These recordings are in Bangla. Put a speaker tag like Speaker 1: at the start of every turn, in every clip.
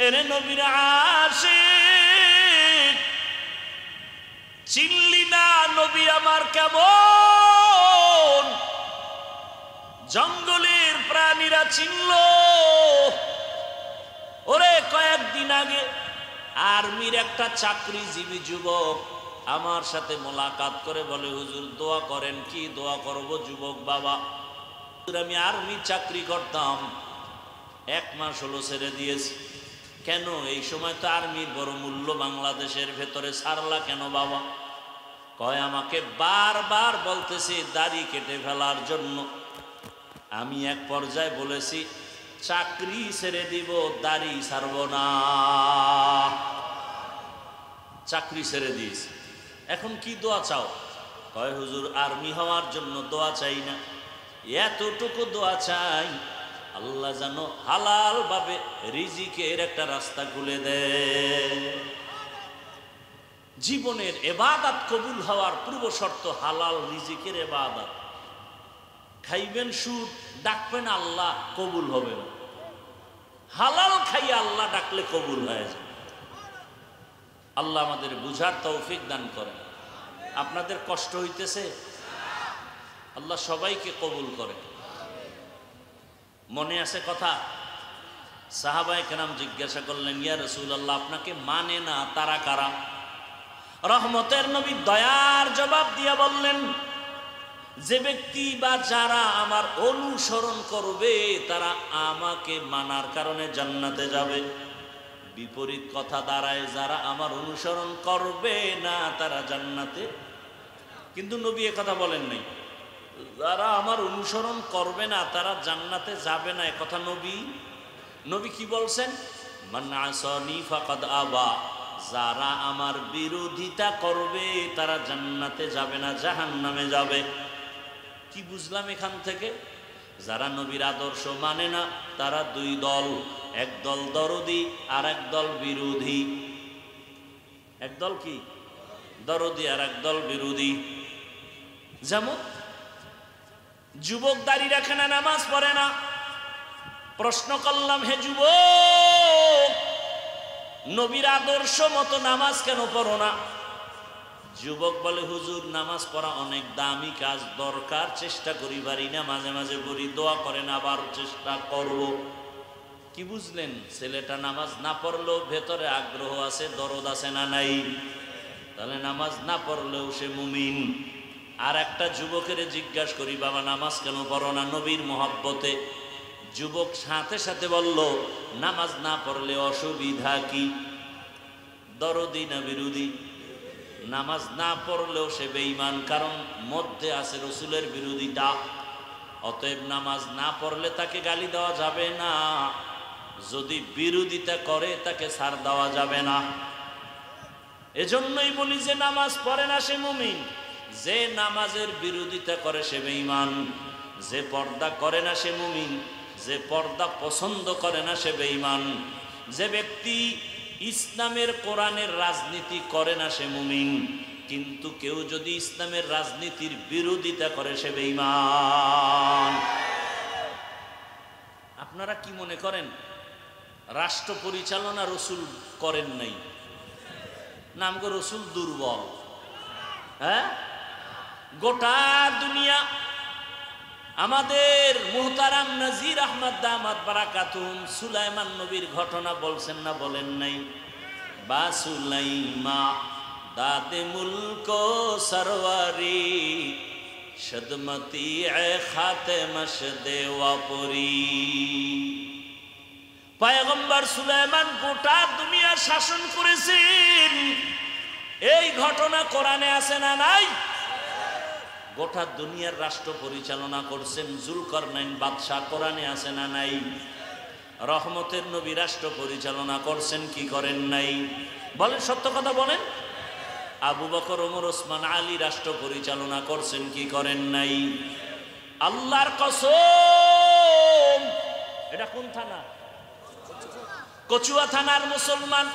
Speaker 1: এরে নবীর আশিক চিনলি না নবী আমার কেমন? জঙ্গলের প্রাণীরা চিনল। ওরে কয়েকদিন আগে আর্মির একটা চাকরিজীবী যুবক আমার সাথে মোলাকাত করে বলে, হুজুর দোয়া করেন। কি দোয়া করব যুবক বাবা? আমি আর্মি চাকরি করতাম, 1 মাস হলো ছেড়ে দিয়েছি। কেন? এই সময় তো আর্মির বড় মূল্য বাংলাদেশের ভেতরে, ছাড়লা কেন বাবা? কয় আমাকে বারবার বলতেছে দাড়ি কেটে ফেলার জন্য। আমি এক পর্যায়ে বলেছি চাকরি ছেড়ে দিব, দাড়ি ছাড়ব না। চাকরি ছেড়ে দিয়েছি। এখন কি দোয়া চাও? কয় হুজুর আর্মি হওয়ার জন্য দোয়া চাই না, এতটুকু দোয়া চাই আল্লাহ যেন হালাল ভাবে রিজিকের একটা রাস্তা খুলে দেয়। জীবনের ইবাদত কবুল হওয়ার পূর্ব শর্ত হালাল রিজিকের ইবাদত। খাইবেন সুদ, ডাকবেন আল্লাহ, কবুল হবে না। হালাল খাই আল্লাহ ডাকলে কবুল হয়ে যায়। আল্লাহ আমাদের বুঝার তৌফিক দান করেন। আপনাদের কষ্ট হইতেছে? আল্লাহ সবাইকে কবুল করে। মনে আছে কথা? সাহাবায়ে কেরাম জিজ্ঞাসা করলেন, ইয়া রাসূলুল্লাহ আপনাকে মানে না তারা কারা? রহমতের নবী দয়ার জবাব দিয়া বললেন, যে ব্যক্তি বা যারা আমার অনুসরণ করবে তারা আমাকে মানার কারণে জান্নাতে যাবে। বিপরীত কথা দাঁড়ায়, যারা আমার অনুসরণ করবে না তারা জান্নাতে। কিন্তু নবী এ কথা বলেন নাই যারা আমার অনুসরণ করবে না তারা জান্নাতে যাবে না, একথা নবী কি বলছেন? মান আসানি ফাকাদ আবা, যারা আমার বিরোধিতা করবে তারা জান্নাতে যাবে না, জাহান্নামে যাবে। কি বুঝলাম এখান থেকে? যারা নবীর আদর্শ মানে না তারা 2 দল, এক দল দরদি আর এক দল বিরোধী। এক দল কি? দরদি আর এক দল বিরোধী। যেমন যুবক দাড়ি রাখে না, নামাজ পড়ে না। প্রশ্ন করলাম, হে যুবক নবীর আদর্শ মতো নামাজ কেন পড়ো না? যুবক বলে, হুজুর নামাজ পড়া অনেক দামি কাজ, দরকার, চেষ্টা করি পারি না, মাঝে মাঝে পড়ি, দোয়া করেন আবার চেষ্টা করব। কি বুঝলেন? ছেলেটা নামাজ না পড়লেও ভেতরে আগ্রহ আছে, দরদ আছে না নাই? তাহলে নামাজ না পড়লেও সে মুমিন। আর একটা যুবকের জিজ্ঞাসা করি, বাবা নামাজ কেন পড়ো না? নবীর মহব্বতে যুবক সাথে সাথে বলল, নামাজ না পড়লে অসুবিধা কি? দরদি না বিরোধী? নামাজ না পড়লেও সে বেঈমান, কারণ মধ্যে আছে রসুলের বিরোধিতা। অতএব নামাজ না পড়লে তাকে গালি দেওয়া যাবে না, যদি বিরোধিতা করে তাকে ছাড় দেওয়া যাবে না। এজন্যই বলি যে নামাজ পড়ে না সে মুমিন, যে নামাজের বিরোধিতা করে সে বেঈমান। যে পর্দা করে না সে মুমিন, যে পর্দা পছন্দ করে না সে বেঈমান। যে ব্যক্তি ইসলামের কোরআনের রাজনীতি করে না সে মুমিন, কিন্তু কেউ যদি ইসলামের রাজনীতির বিরোধিতা করে সে বেঈমান। আপনারা কি মনে করেন রাষ্ট্র পরিচালনা রসুল করেন নাই? নাম গো রসুল দুর্বল? হ্যাঁ, গোটা দুনিয়া আমাদের মুহতারাম নাজির আহমদ দামাত বারাকাতুহুম সুলাইমান নবীর ঘটনা বলছেন না বলেন নাই? বা সুলাইমা দাদে মুলক সরওয়ারি সদমতি এ খাতেমশ দেওয়াপুরি। পয়গম্বর সুলাইমান গোটা দুনিয়া শাসন করেছেন। এই ঘটনা কোরআনে আছে না নাই? গোটা দুনিয়ার রাষ্ট্র পরিচালনা করছেন জুলকারনাইন বাদশাহ, কোরআনে আছে না নাই? রহমতের নবী রাষ্ট্র পরিচালনা করছেন কি করেন নাই? বলেন, সত্য কথা বলেন। আবু বকর, ওমর, ওসমান, আলী রাষ্ট্র পরিচালনা করছেন কি করেন নাই? আল্লাহর কসম, এটা কোন থানা? কচুয়া থানার মুসলমান।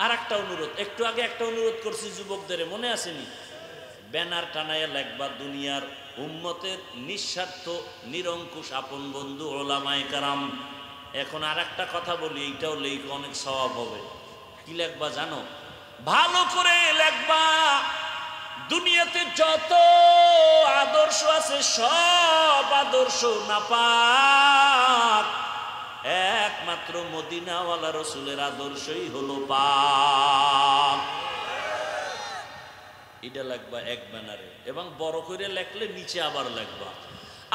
Speaker 1: আর একটা অনুরোধ, একটু আগে একটা অনুরোধ করছি যুবকদের, মনে আসেনি? ব্যানার টানায় লেখবা দুনিয়ার উম্মতের নিঃস্বার্থ নিরঙ্কুশ আপন বন্ধু ওলামায়ে কেরাম। এখন আর একটা কথা বলি, এইটাও লেখা অনেক সওয়াব হবে। কি লেখবা জানো? ভালো করে লেখবা, দুনিয়াতে যত আদর্শ আছে সব আদর্শ নাপাক, একমাত্র মদিনাওয়ালা রসুলের আদর্শই হলো পাক। এটা লেখবা এক ব্যানারে, এবং বড় করে লেখলে নিচে আবার লেখবা,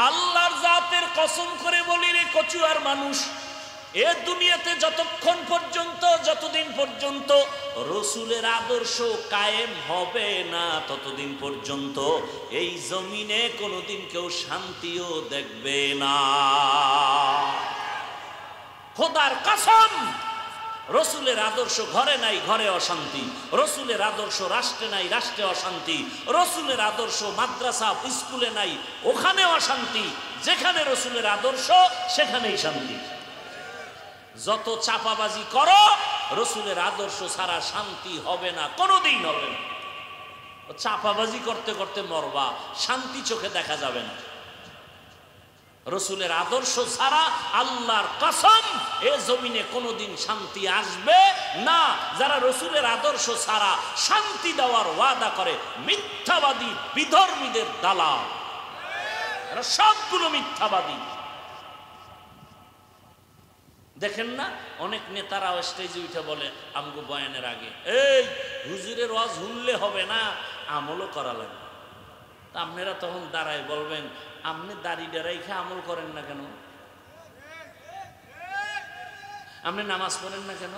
Speaker 1: আল্লাহর জাতের কসম করে বলি রে কচুয়ার মানুষ, এ দুনিয়াতে যতক্ষণ পর্যন্ত, যতদিন পর্যন্ত রসুলের আদর্শ কায়েম হবে না, ততদিন পর্যন্ত এই জমিনে কোনোদিন কেউ শান্তিও দেখবে না। খোদার কসম, রসুলের আদর্শ ঘরে নাই, ঘরে অশান্তি। রসুলের আদর্শ রাষ্ট্রে নাই, রাষ্ট্রে অশান্তি। রসুলের আদর্শ মাদ্রাসা স্কুলে নাই, ওখানে অশান্তি। যেখানে রসুলের আদর্শ সেখানেই শান্তি। যত চাপাবাজি করো, রসুলের আদর্শ ছাড়া শান্তি হবে না, কোনোদিন হবে না। চাপাবাজি করতে করতে মরবা, শান্তি চোখে দেখা যাবে না। রসুলের আদর্শ ছাড়া আল্লাহর কসম এ জমিনে কোনোদিন শান্তি আসবে না। যারা রসুলের আদর্শ ছাড়া শান্তি দেওয়ার ওয়াদা করে, মিথ্যাবাদী, বিধর্মীদের দালাল, এরা সবগুলো মিথ্যাবাদী। দেখেন না, অনেক নেতারা স্টেজে উঠে বলে আমগো বয়ানের আগে, এই হুজুরের ওয়াজ শুনলে হবে না, আমলও করা লাগবে। তা আপনারা তখন দাঁড়ায় বলবেন, আপনি দাড়ি ডাড়াই খেয়ে আমল করেন না কেন? আপনি নামাজ পড়েন না কেন?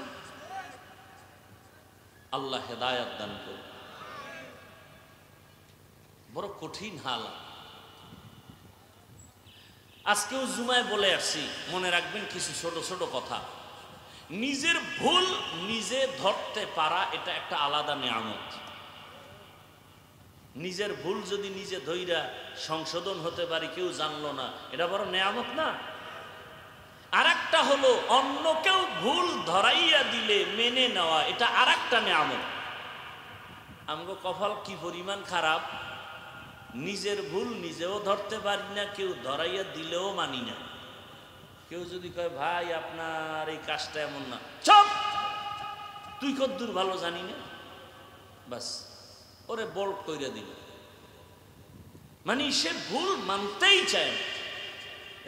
Speaker 1: আল্লাহ হেদায়াত দান করুন। বড় কঠিন হাল। আজকেও জুমায় বলে আসছি, মনে রাখবেন কিছু ছোট ছোট কথা। নিজের ভুল নিজে ধরতে পারা, এটা একটা আলাদা নিয়ামত। নিজের ভুল যদি নিজে ধইরা সংশোধন হতে পারি, কেউ জানলো না, এটা বড় নিয়ামত না? আর একটা হলো অন্য কেউ ভুল ধরাইয়া দিলে মেনে নেওয়া, এটা আর একটা নিয়ামত। আমগো কপাল কি পরিমাণ খারাপ, নিজের ভুল নিজেও ধরতে পারি না, কেউ ধরাইয়া দিলেও মানি না। কেউ যদি কয় ভাই আপনার এই কাজটা এমন না, চুপ, তুই কদ্দুর ভালো জানি না, বাস ওরে বোল্ড কইরা দিল। মানে সে ভুল মানতেই চায় না।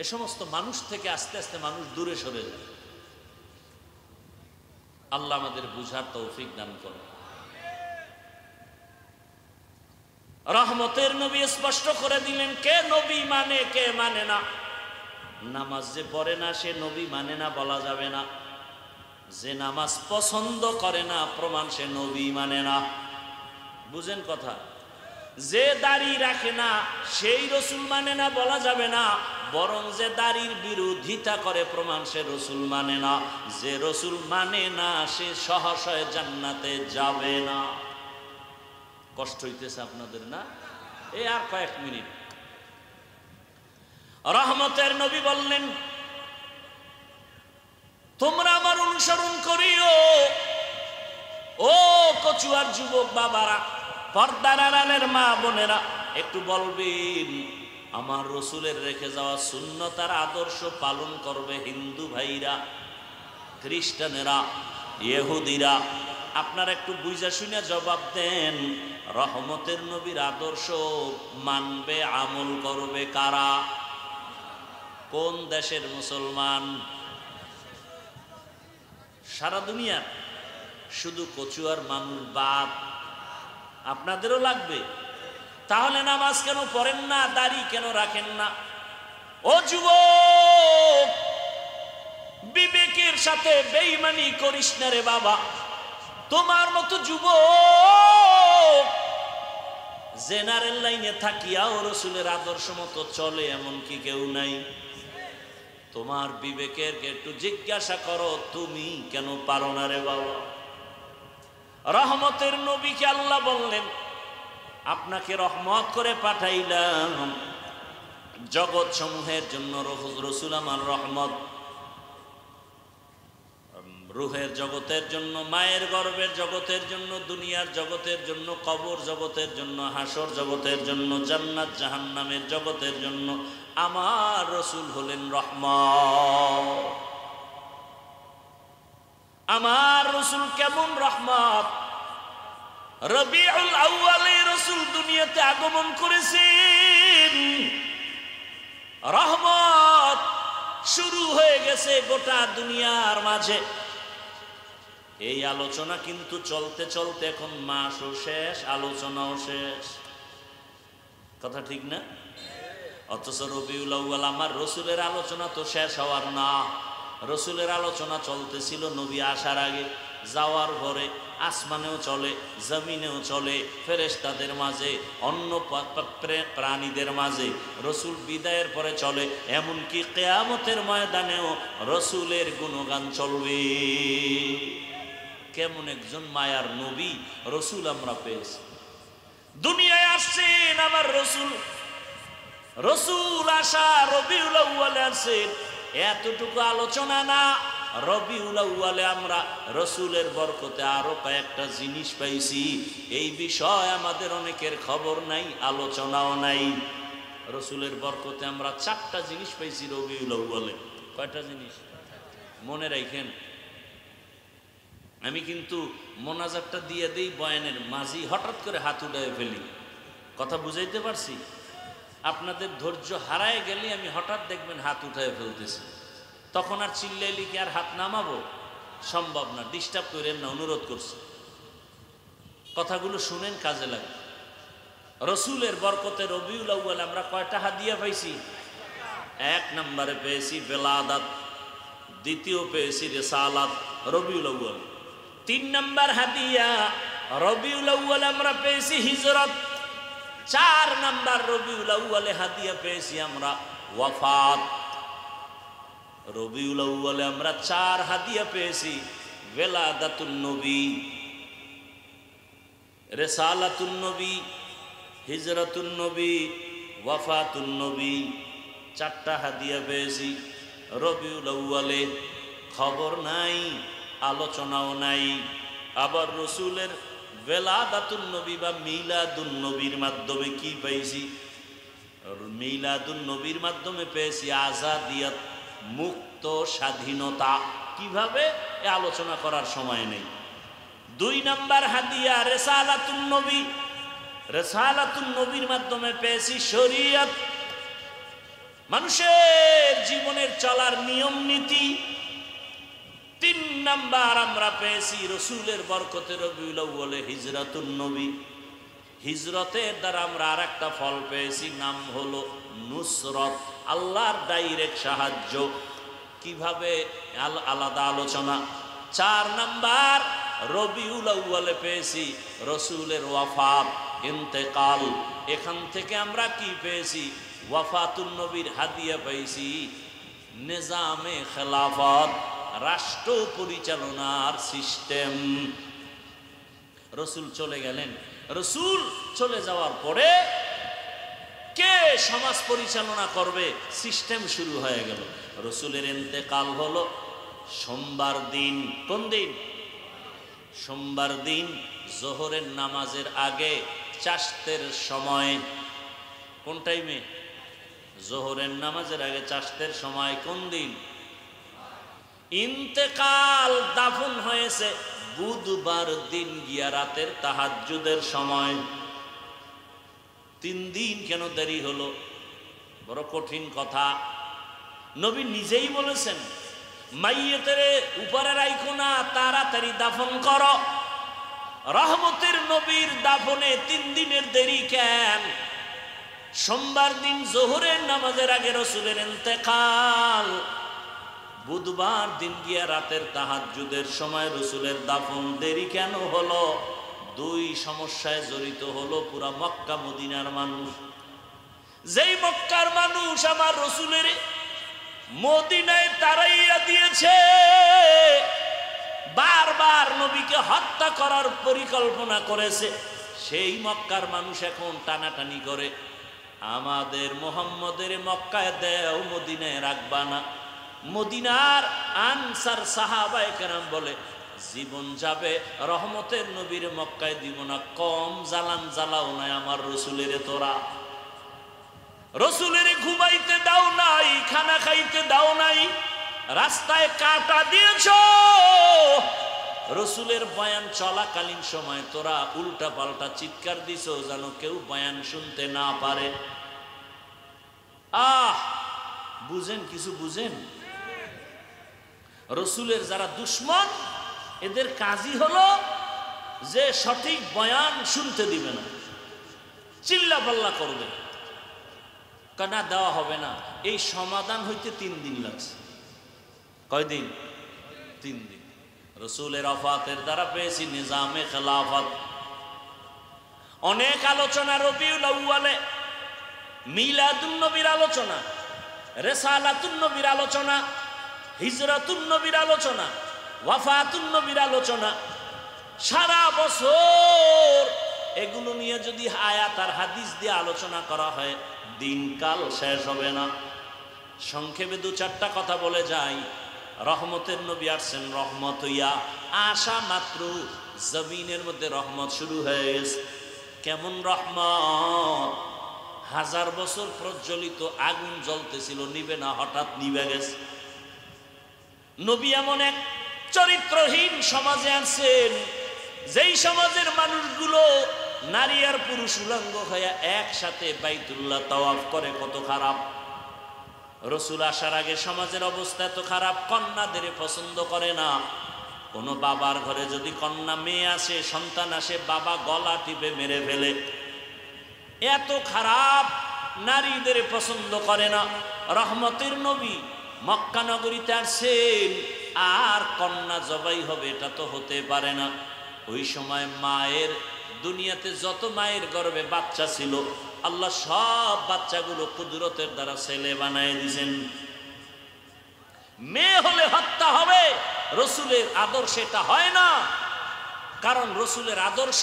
Speaker 1: এ সমস্ত মানুষ থেকে আস্তে আস্তে মানুষ দূরে সরে যায়। আল্লাহ আমাদের বুঝার তৌফিক দান করে। রহমতের নবী স্পষ্ট করে দিলেন, কে নবী মানে কে মানে না। নামাজ যে পড়ে না সে নবী মানে না বলা যাবে না। যে নামাজ পছন্দ করে না প্রমাণ সে নবী মানে না। বুঝেন কথা? যে দাড়ি রাখে না সেই রসুল মানে না বলা যাবে না, বরং যে দাড়ির বিরোধিতা করে প্রমাণ সে রসুল মানে না। যে রসুল মানে না সে সহসয় জান্নাতে যাবে না। কষ্ট হইতেছে আপনাদের না? এই আর কয়েক মিনিট। রহমতের নবী বললেন, তোমরা আমার অনুসরণ করিও। ও কচুয়ার যুবক বাবারা, পর্দার আড়ালের মা বোনেরা, একটু বলবেন আমার রসুলের রেখে যাওয়া সুন্নত আর আদর্শ পালন করবে হিন্দু ভাইরা, খ্রিস্টানেরা, ইহুদিরা। আপনারা একটু বুঝা শুনে জবাব দেন, রহমতের নবীর আদর্শ মানবে, আমল করবে কারা? কোন দেশের মুসলমান? সারা দুনিয়ার? শুধু কচুয়ার মানুষ বাদ? আপনাদেরও লাগবে? তাহলে নামাজ কেন পড়েন না, দাড়ি কেন রাখেন না? ও যুবক, বিবেকের সাথে বেঈমানি করিস না রে বাবা। তোমার মতো যুবক জেনারেল লাইনে থাকিয়াও রসুলের আদর্শ মতো চলে এমন কি কেউ নাই? তোমার বিবেকের একটু জিজ্ঞাসা করো, তুমি কেন পারো না রে বাবা? রহমতের নবীকে আল্লাহ বললেন, আপনাকে রহমত করে পাঠাইলাম জগৎ সমূহের জন্য। রসুল আমার রহমত, রুহের জগতের জন্য, মায়ের গর্ভের জগতের জন্য, দুনিয়ার জগতের জন্য, কবর জগতের জন্য, হাসর জগতের জন্য, জান্নাত জাহান্নামের জগতের জন্য। আমার রসুল হলেন রহমত। আমার রসুল কেমন রহমত। রবিউল আউয়ালে রসুল দুনিয়াতে আগমন করেছেন, রহমত শুরু হয়ে গেছে গোটা দুনিয়ার মাঝে। এই আলোচনা কিন্তু চলতে চলতে এখন মাসও শেষ, আলোচনাও শেষ। কথা ঠিক না? অথচ রবিউল আউয়াল আমার রসুলের আলোচনা তো শেষ হওয়ার না। রসুলের আলোচনা চলতেছিল নবী আসার আগে, যাওয়ার পরে আসমানেও চলে, জমিনেও চলে, ফেরেশতাদের মাঝে, অন্য প্রাণীদের মাঝে। রসুল বিদায়ের পরে চলে, এমনকি কিয়ামতের ময়দানেও রসুলের গুণগান চলবে। কেমন একজন মায়ার নবী রসুল আমরা পেয়েছি। দুনিয়ায় আসছেন আমার রসুল, রসুল আসা রবিউল আউয়ালে আসছেন, এতটুকু আলোচনা না। রবিউল আউয়ালে আমরা রসুলের বরকতে আরো কয়েকটা জিনিস পাইছি। এই বিষয় আমাদের অনেকের খবর নাই, আলোচনাও নাই। রসুলের বরকতে আমরা 4টা জিনিস পাইছি রবিউল আউয়ালে। কয়টা জিনিস মনে রাখেন। আমি কিন্তু মোনাজাতটা দিয়ে দেই বয়ানের মাঝি, হঠাৎ করে হাত উঠায় ফেলি। কথা বুঝাইতে পারছি? আপনাদের ধৈর্য হারায় গেলে আমি হঠাৎ দেখবেন হাত উঠায় ফেলতেছি, তখন আর চিল্লাইলে কি আর হাত নামাবো? সম্ভব না। ডিস্টার্ব করেন না, অনুরোধ করছি। কথাগুলো শুনেন, কাজে লাগে। রসুলের বরকতে রবিউল আউয়াল আমরা কয়টা হাদিয়া পাইছি? 1 নম্বরে পেয়েছি বেলাদাত, দ্বিতীয় পেয়েছি রিসালাত রবিউল আউয়াল। 3 নম্বর হাদিয়া রবিউল আউয়াল আমরা পেয়েছি হিজরত। 4 নম্বর রবিউল আউয়ালে হাদিয়া পেয়েছি আমরা ওয়াফাত। রবিউল আউয়ালে আমরা 4 হাদিয়া পেয়েছি, বেলাদাতুন নবী, রিসালাতুন নবী, হিজরাতুন নবী, ওয়াফাতুন নবী। 4টা হাদিয়া পেয়েছি রবিউল আউয়ালে। খবর নাই, আলোচনাও নাই। আবার রসুলের বেলাদাতুন নবী বা মিলাদুন নবীর মাধ্যমে কি পেয়েছি? মিলাদুন নবীর মাধ্যমে পেয়েছি আজাদিয়ত, মুক্ত স্বাধীনতা। কিভাবে? এ আলোচনা করার সময় নেই। 2 নম্বর হাদিয়া রিসালাতুন নবী, রিসালাতুন নবীর মাধ্যমে পেয়েছি শরীয়ত, মানুষের জীবনের চলার নিয়ম নীতি। 3 নাম্বার আমরা পেয়েছি রসুলের বরকতে রবিউল আউয়ালে হিজরাতুন নবী। হিজরতের দ্বারা আমরা আরেকটা ফল পেয়েছি, নাম হলো নুসরত, আল্লাহর ডাইরেক্ট সাহায্য। কিভাবে? আলাদা আলোচনা। 4 নাম্বার রবিউল আউয়ালে পেয়েছি রসুলের ওয়াফাত, ইন্তেকাল। এখান থেকে আমরা কি পেয়েছি? ওয়াফাতুন নবীর হাদিয়া পেয়েছি নিজামে খেলাফত, রাষ্ট্র পরিচালনার সিস্টেম। রসুল চলে গেলেন, রসুল চলে যাওয়ার পরে কে সমাজ পরিচালনা করবে? সিস্টেম শুরু হয়ে গেল। রসুলের ইন্তেকাল হলো সোমবার দিন। কোন দিন? সোমবার দিন জোহরের নামাজের আগে চাশতের সময়। কোন টাইমে? জোহরের নামাজের আগে চাশতের সময়। কোন দিন? ইন্তেকাল দাফন হয়েছে বুধবার দিন গিয়া রাতের তাহাজ্জুদের সময়। 3 দিন কেন দেরি হলো? বড় কঠিন কথা। নবী নিজেই বলেছেন, মাইয়েতের উপরে রাইখো না, তাড়াতাড়ি দাফন করো। রহমতের নবীর দাফনে 3 দিনের দেরি কেন? সোমবার দিন জোহরের নামাজের আগে রসুলের ইন্তেকাল, বুধবার দিন গিয়া রাতের তাহাজ্জুদের সময় রসুলের দাফন দেরি কেন হলো? 2 সমস্যায় জড়িত হলো পুরা মক্কা মদিনার মানুষ। যেই মক্কার মানুষ আমার রসুলের মদিনায় তাড়াইয়া দিয়েছে, বারবার নবীকে হত্যা করার পরিকল্পনা করেছে, সেই মক্কার মানুষ এখন টানাটানি করে, আমাদের মুহাম্মদের মক্কায় দেও, মদিনায় রাখবা না। মদিনার আনসার সাহাবায়ে কেরাম বলে, জীবন যাবে রহমতের নবীর মক্কায় দিব না, কম জ্বালান জ্বালাও নাই আমার রসুলের। তোরা রসুলের ঘুমাইতে দাও নাই, খানা খাইতে দাও নাই, রাস্তায় কাটা দিয়েছ, রসুলের বয়ান চলাকালীন সময় তোরা উল্টা পাল্টা চিৎকার দিছ যেন কেউ বয়ান শুনতে না পারে। বুঝেন, কিছু বুঝেন? রসুলের যারা দুশ্মন এদের কাজই হলো যে সঠিক বয়ান শুনতে দিবে না, চিল্লা পাল্লা করবে, কানা দেওয়া হবে না। এই সমাধান হইতে 3 দিন লাগছে। কয়দিন? 3 দিন। রসুলের ওফাতের দ্বারা পেয়েছি নিজামে খেলাফত। অনেক আলোচনা, রবিউল আউয়ালে মিলাদুন নবীর আলোচনা, রিসালাতুন নবীর আলোচনা, হিজরাতুন নবীর আলোচনা, ওয়াফাতুন নবীর আলোচনা। সারা বছর এগুলো নিয়ে যদি আয়াত আর হাদিস দিয়ে আলোচনা করা হয় দিনকাল শেষ হবে না। সংক্ষেপে 2-4টা কথা বলে যাই। রহমতের নবী আসছেন রহমত হইয়া, আসা মাত্র জমিনের মধ্যে রহমত শুরু হয়ে গেছে। কেমন রহমত? 1000 বছর প্রজ্বলিত আগুন জ্বলতেছিল, নিবে না, হঠাৎ নিবে গেছে। নবী এমন এক চরিত্রহীন সমাজে আছেন যেই সমাজের মানুষগুলো নারী আর পুরুষ উলঙ্গ হয়ে একসাথে বাইতুল্লাহ তাওয়াফ করে। কত খারাপ! রসুল আসার আগে সমাজের অবস্থা এত খারাপ, কন্যাদের পছন্দ করে না। কোনো বাবার ঘরে যদি কন্যা মেয়ে আসে, সন্তান আসে, বাবা গলা টিপে মেরে ফেলে। এত খারাপ, নারীদের পছন্দ করে না। রহমতের নবী মক্কা নগরীতে আসছেন, আর কন্যা জবাই হবে এটা তো হতে পারে না। ওই সময় মায়ের, দুনিয়াতে যত মায়ের গর্ভে বাচ্চা ছিল আল্লাহ সব বাচ্চাগুলো কুদরতের দ্বারা ছেলে বানায় দিয়েছেন। মেয়ে হলে হত্যা হবে, রসুলের আদর্শে এটা হয় না। কারণ রসুলের আদর্শ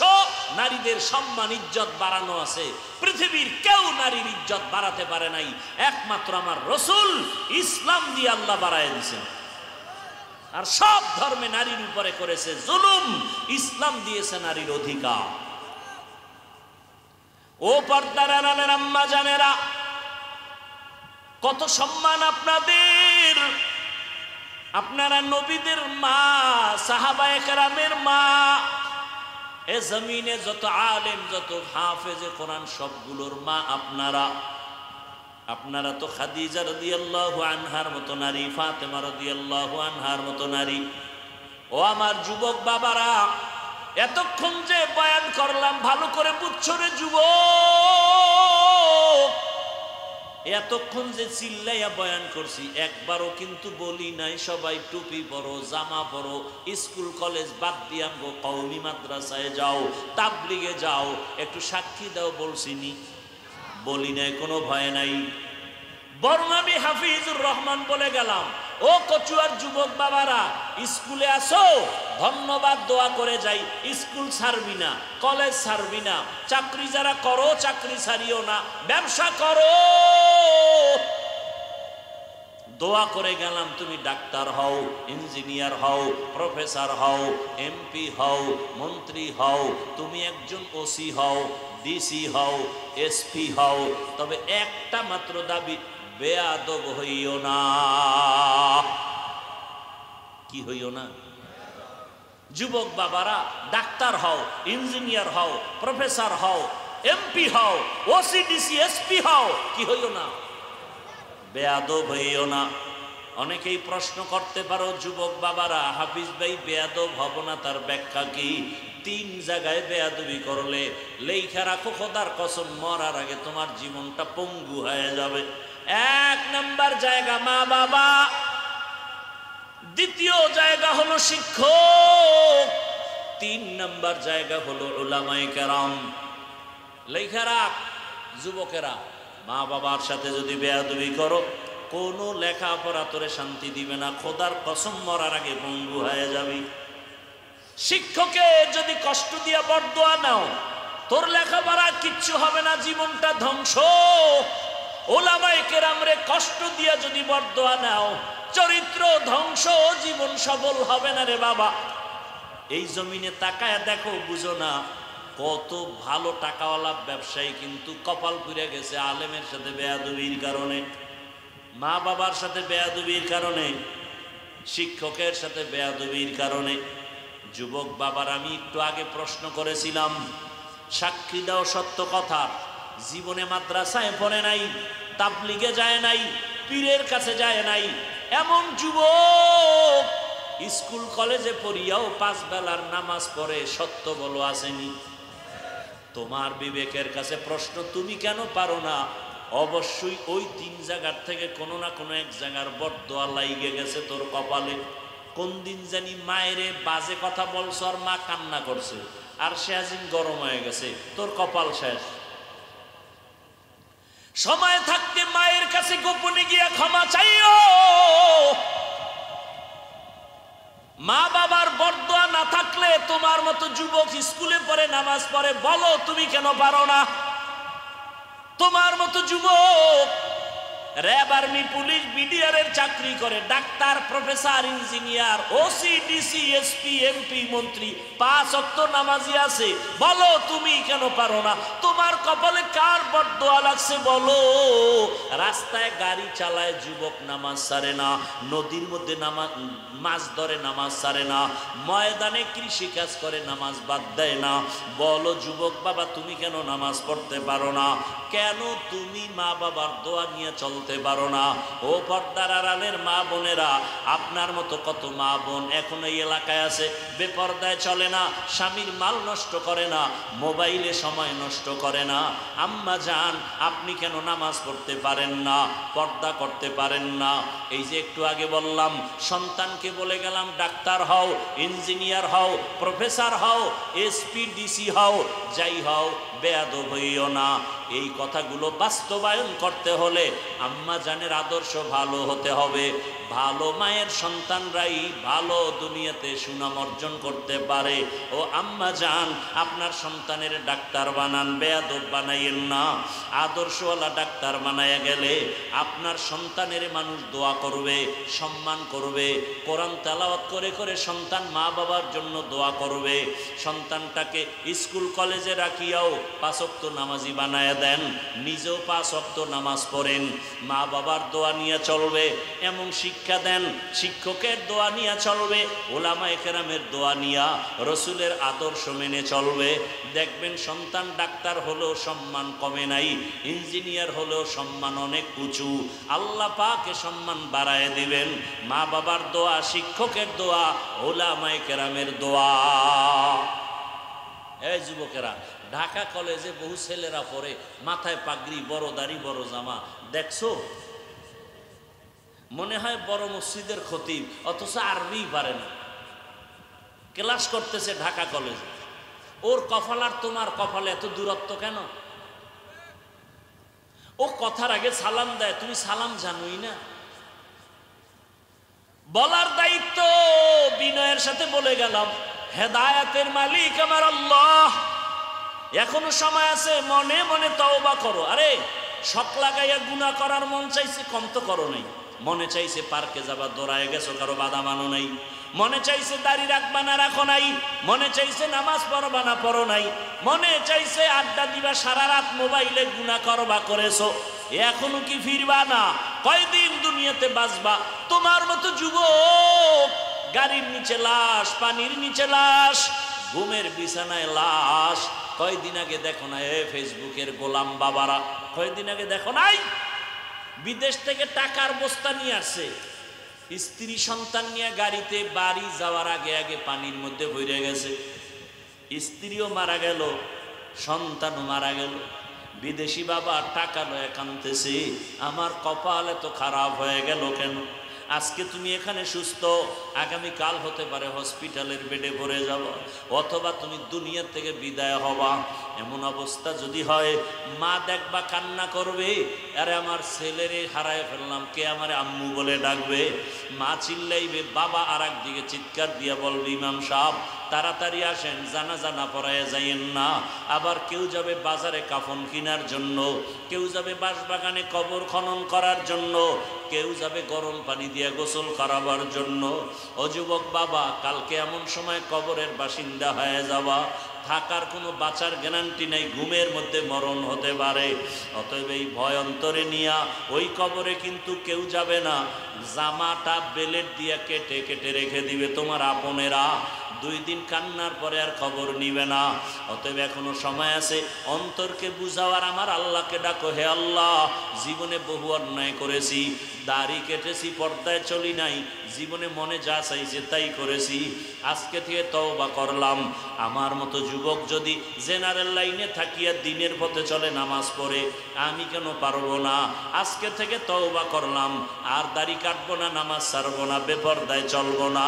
Speaker 1: নারীদের সম্মান ইজ্জত বাড়ানো আছে। পৃথিবীর কেউ নারীর ইজ্জত বাড়াতে পারে নাই, একমাত্র আমার রসুল ইসলাম দিয়ে আল্লাহ বাড়ায় দিয়েছেন। আর সব ধর্মে নারীর উপরে করেছে জুলুম, ইসলাম দিয়েছে নারীর অধিকার। ও পর্দার আড়ালের আম্মা জানেরা, কত সম্মান আপনাদের। আপনারা নবীদের মা, সাহাবায়ে কেরামের মা। এ জমিনে যত আলেম, যত হাফেজে কোরআন সবগুলোর মা আপনারা। আপনারা তো খাদিজা রাদিয়াল্লাহু আনহার মতো নারী, ফাতেমা রাদিয়াল্লাহু আনহার মতো নারী। ও আমার যুবক বাবারা, এতক্ষণ যে বয়ান করলাম ভালো করে বুঝছো রে যুবক। এতক্ষণ যে চিল্লাইয়া বয়ান করছি একবারও কিন্তু বলি নাই সবাই টুপি পরো, জামা পরো, স্কুল কলেজ বাদ দিয়ে আমগো কওমি মাদ্রাসায় যাও, তাবলিগে যাও, একটু সাক্ষী দাও বলছিনি? বলি নাই, কোনো ভয় নাই। বরং আমি হাফিজুর রহমান বলে গেলাম, ও কচুয়ার যুবক বাবারা, স্কুলে আসো, ধন্যবাদ দোয়া করে যাই। স্কুল ছাড়বি না, কলেজ ছাড়বি না, চাকরি যারা করো চাকরি ছাড়িও না, ব্যবসা করো। দোয়া করে গেলাম তুমি ডাক্তার হও, ইঞ্জিনিয়ার হও, প্রফেসর হও, এমপি হও, মন্ত্রী হও, তুমি একজন ওসি হও, ডিসি হও, এসপি হও, তবে একটা মাত্র দাবি, বেয়াদব হইও না। কি হইও না? যুবক বাবারা, ডাক্তার হও, ইঞ্জিনিয়ার হও, প্রফেসর হও, এমপি হও, ওসি ডিসি এসপি হও, কি হইও না? বেয়াদব হইও না। অনেকেই প্রশ্ন করতে পারো যুবক বাবারা, হাফিজ ভাই বেয়াদব হব না, তার ব্যাখ্যা কি? 3 জায়গায় বেয়াদবি করলে লেখা রাখো, খোদার কসম মরার আগে তোমার জীবনটা পঙ্গু হয়ে যাবে। 1 নাম্বার জায়গা মা বাবা, দ্বিতীয় জায়গা হলো শিক্ষক, 3 নাম্বার জায়গা হলো উলামায়ে কেরাম। লেখা রাখ যুবকেরা, মা বাবার সাথে যদি বেয়াদবি করো, কোনো লেখাপড়া তোরে শান্তি দিবে না, খোদার কসম মরার আগে পঙ্গু হয়ে যাবি। শিক্ষকে যদি কষ্ট দিয়া বরদোয়া নাও, তোর লেখাপড়া কিচ্ছু হবে না, জীবনটা ধ্বংস। উলামায়ে কেরামরে কষ্ট দিয়া যদি বরদোয়া নাও, চরিত্র ধ্বংস, জীবন সফল হবে না রে বাবা। এই জমিনে তাকায় দেখো, বুঝো না কত ভালো টাকাওয়ালা ব্যবসায়ী কিন্তু কপাল পুড়ে গেছে আলেমের সাথে বেয়াদবির কারণে, মা বাবার সাথে বেয়াদবির কারণে, শিক্ষকের সাথে বেয়াদবির কারণে। যুবক বাবার আমি একটু আগে প্রশ্ন করেছিলাম, সাক্ষী দাও সত্য কথা, জীবনে মাদ্রাসায় পড়ে নাই, তাবলিগে যায় নাই, পীরের কাছে যায় নাই, এমন যুবক স্কুল কলেজে পড়িয়াও 5 বেলার নামাজ পড়ে, সত্য বলো আসেনি? তোমার বিবেকের কাছে প্রশ্ন, তুমি কেন পারো না? অবশ্যই ওই 3 জায়গার থেকে কোনো না কোনো এক জায়গার বরদোয়া লাইগে গেছে তোর কপালে। কোন দিন জানি মায়েরে বাজে কথা বলছ আর মা কান্না করছে, আর সে আজিম গরম হয়ে গেছে, তোর কপাল শেষ। সময় থাকতে মায়ের কাছে গোপনে গিয়ে ক্ষমা চাইও। মা বাবার বরদোয়া না থাকলে তোমার মতো যুবক স্কুলে পড়ে নামাজ পড়ে, বলো তুমি কেন পারো না? তোমার মতো যুবক র্যাব, আর্মি, পুলিশ, বিডিআরের চাকরি করে, doctor, professor, engineer, OC, DC, SP, MP, মন্ত্রী, 5 ওয়াক্ত নামাজি আছে, বলো তুমি কেন পারো না? তোমার কপালে কার বরদোয়া লাগছে বলো? রাস্তায় গাড়ি চালায় যুবক, নামাজ ছাড়ে না, নদীর মধ্যে মাছ ধরে, নামাজ ছাড়ে না, ময়দানে কৃষি কাজ করে, নামাজ বাদ দেয় না, বলো যুবক বাবা তুমি কেন নামাজ পড়তে পারো না? কেন তুমি মা বাবার দোয়া নিয়ে চলতে পারো না? ও পর্দার আড়ালের মা বোনেরা, আপনার মতো কত মা বোন এখন এই এলাকায় আছে, বেপর্দায় চলে না, স্বামীর মাল নষ্ট করে না, মোবাইলে সময় নষ্ট করে না। আম্মা জান, আপনি কেন নামাজ পড়তে পারেন না, পর্দা করতে পারেন না? এই যে একটু আগে বললাম, সন্তানকে বলে গেলাম ডাক্তার হও, ইঞ্জিনিয়ার হও, প্রফেসর হও, এসপি, ডিসি হও, যাই হও, বেয়াদব হইও না। এই কথাগুলো বাস্তবায়ন করতে হলে আম্মা জানের আদর্শ ভালো হতে হবে। ভালো মায়ের সন্তানরাই ভালো দুনিয়াতে সুনাম অর্জন করতে পারে। ও আম্মা জান, আপনার সন্তানের ডাক্তার বানান, বেয়াদব বানাইয়েন না। আদর্শওয়ালা ডাক্তার বানায়া গেলে আপনার সন্তানের মানুষ দোয়া করবে, সম্মান করবে, কোরআন তেলাওয়াত করে করে সন্তান মা বাবার জন্য দোয়া করবে। সন্তানটাকে স্কুল কলেজে রাখিয়াও 5 ওয়াক্ত নামাজি বানায়া দেন, নিজেও 5 ওয়াক্ত নামাজ পড়েন, মা বাবার দোয়া নিয়ে চলবে, এমন শিক্ষা দেন, শিক্ষকের দোয়া নিয়ে চলবে, ওলামায়ে কেরামের দোয়া নিয়া, রসুলের আদর্শ মেনে চলবে। দেখবেন সন্তান ডাক্তার হলেও সম্মান কমে নাই, ইঞ্জিনিয়ার হলেও সম্মান অনেক উঁচু, আল্লাহ পাকে সম্মান বাড়ায় দিবেন। মা বাবার দোয়া, শিক্ষকের দোয়া, ওলামায়ে কেরামের দোয়া। এই যুবকেরা, ঢাকা কলেজে বহু ছেলেরা পড়ে, মাথায় পাগড়ি, বড় দাড়ি, বড় জামা, দেখছো? মনে হয় বড় মসজিদের খতিব, অথচ আরবি পারে না, ক্লাস করতেছে ঢাকা কলেজে। ওর কপাল আর তোমার কপালে এত দূরত্ব কেন? ও কথার আগে সালাম দেয়, তুমি সালাম জানোই না। বলার দায়িত্ব বিনয়ের সাথে বলে গেলাম, হেদায়েতের মালিক আমার আল্লাহ। এখনো সময় আছে, মনে মনে তওবা করো। আরে শখ লাগাইয়া গুনাহ করার মন চাইছে, কম তো করো নাই। মনে চাইছে পার্কে যাবা, দৌড়ায় গেছো, কারো বাধা মানো নাই। মনে চাইছে দাড়ি রাখবা না, রাখো নাই। মনে চাইছে নামাজ পড়বা না, পড়ো নাই। মনে চাইছে আড্ডা দিবা, সারা রাত মোবাইলে গুনাহ করবা, করেছো। এখনো কি ফিরবা না? কয়দিন দুনিয়াতে বাঁচবা? তোমার মতো যুবক গাড়ির নিচে লাশ, পানির নিচে লাশ, ঘুমের বিছানায় লাশ। কয়দিন আগে দেখো না ফেসবুকের গোলাম বাবারা, কয়দিন আগে দেখো নাই বিদেশ থেকে টাকার বস্তা নিয়ে আসছে, স্ত্রী সন্তান নিয়ে গাড়িতে বাড়ি যাওয়ার আগে আগে পানির মধ্যে বইরে গেছে, স্ত্রীও মারা গেল, সন্তানও মারা গেল। বিদেশি বাবা টাকা লয়ে কাঁদতেছে, আমার কপাল এত খারাপ হয়ে গেল কেন? আজকে তুমি এখানে সুস্থ, আগামী কাল হতে পারে হসপিটালের বেডে পড়ে যাবো, অথবা তুমি দুনিয়া থেকে বিদায় হবা। এমন অবস্থা যদি হয়, মা দেখবা কান্না করবে, আরে আমার ছেলেরে হারায় ফেললাম, কে আমার আম্মু বলে ডাকবে। মা চিল্লাইবে, বাবা আর একদিকে চিৎকার দিয়া বলবে, ইমাম সাহেব তাড়াতাড়ি আসেন, জানাজা না পড়ায় যাইয়েন না। আবার কেউ যাবে বাজারে কাফন কেনার জন্য, কেউ যাবে বাঁশবাগানে কবর খনন করার জন্য, কেউ যাবে গরম পানি দিয়ে গোসল করাবার জন্য। ও যুবক বাবা, কালকে এমন সময় কবরের বাসিন্দা হয়ে যাওয়া, থাকার কোনো বাঁচার গ্যারান্টি নেই, ঘুমের মধ্যে মরণ হতে পারে। অতএব এই ভয় অন্তরে নিয়া ওই কবরে কিন্তু কেউ যাবে না, জামাটা বেলেট দিয়ে কেটে কেটে রেখে দিবে তোমার আপনেরা। 2 দিন কান্নার পরে আর খবর নিবে না। অতএব এখনো সময় আছে, অন্তরকে বুঝাওয়ার আমার আল্লাহকে ডাকো, হে আল্লাহ জীবনে বহু অন্যায় করেছি, দাড়ি কেটেছি, পর্দায় চলি নাই, জীবনে মনে যা চাইছে তাই করেছি, আজকে থেকে তওবা করলাম। আমার মতো যুবক যদি জেনারেল লাইনে থাকিয়া দিনের পথে চলে, নামাজ পড়ে, আমি কেন পারবো না? আজকে থেকে তওবা করলাম, আর দাড়ি কাটবো না, নামাজ ছাড়বো না, বেপরদায় চলবো না।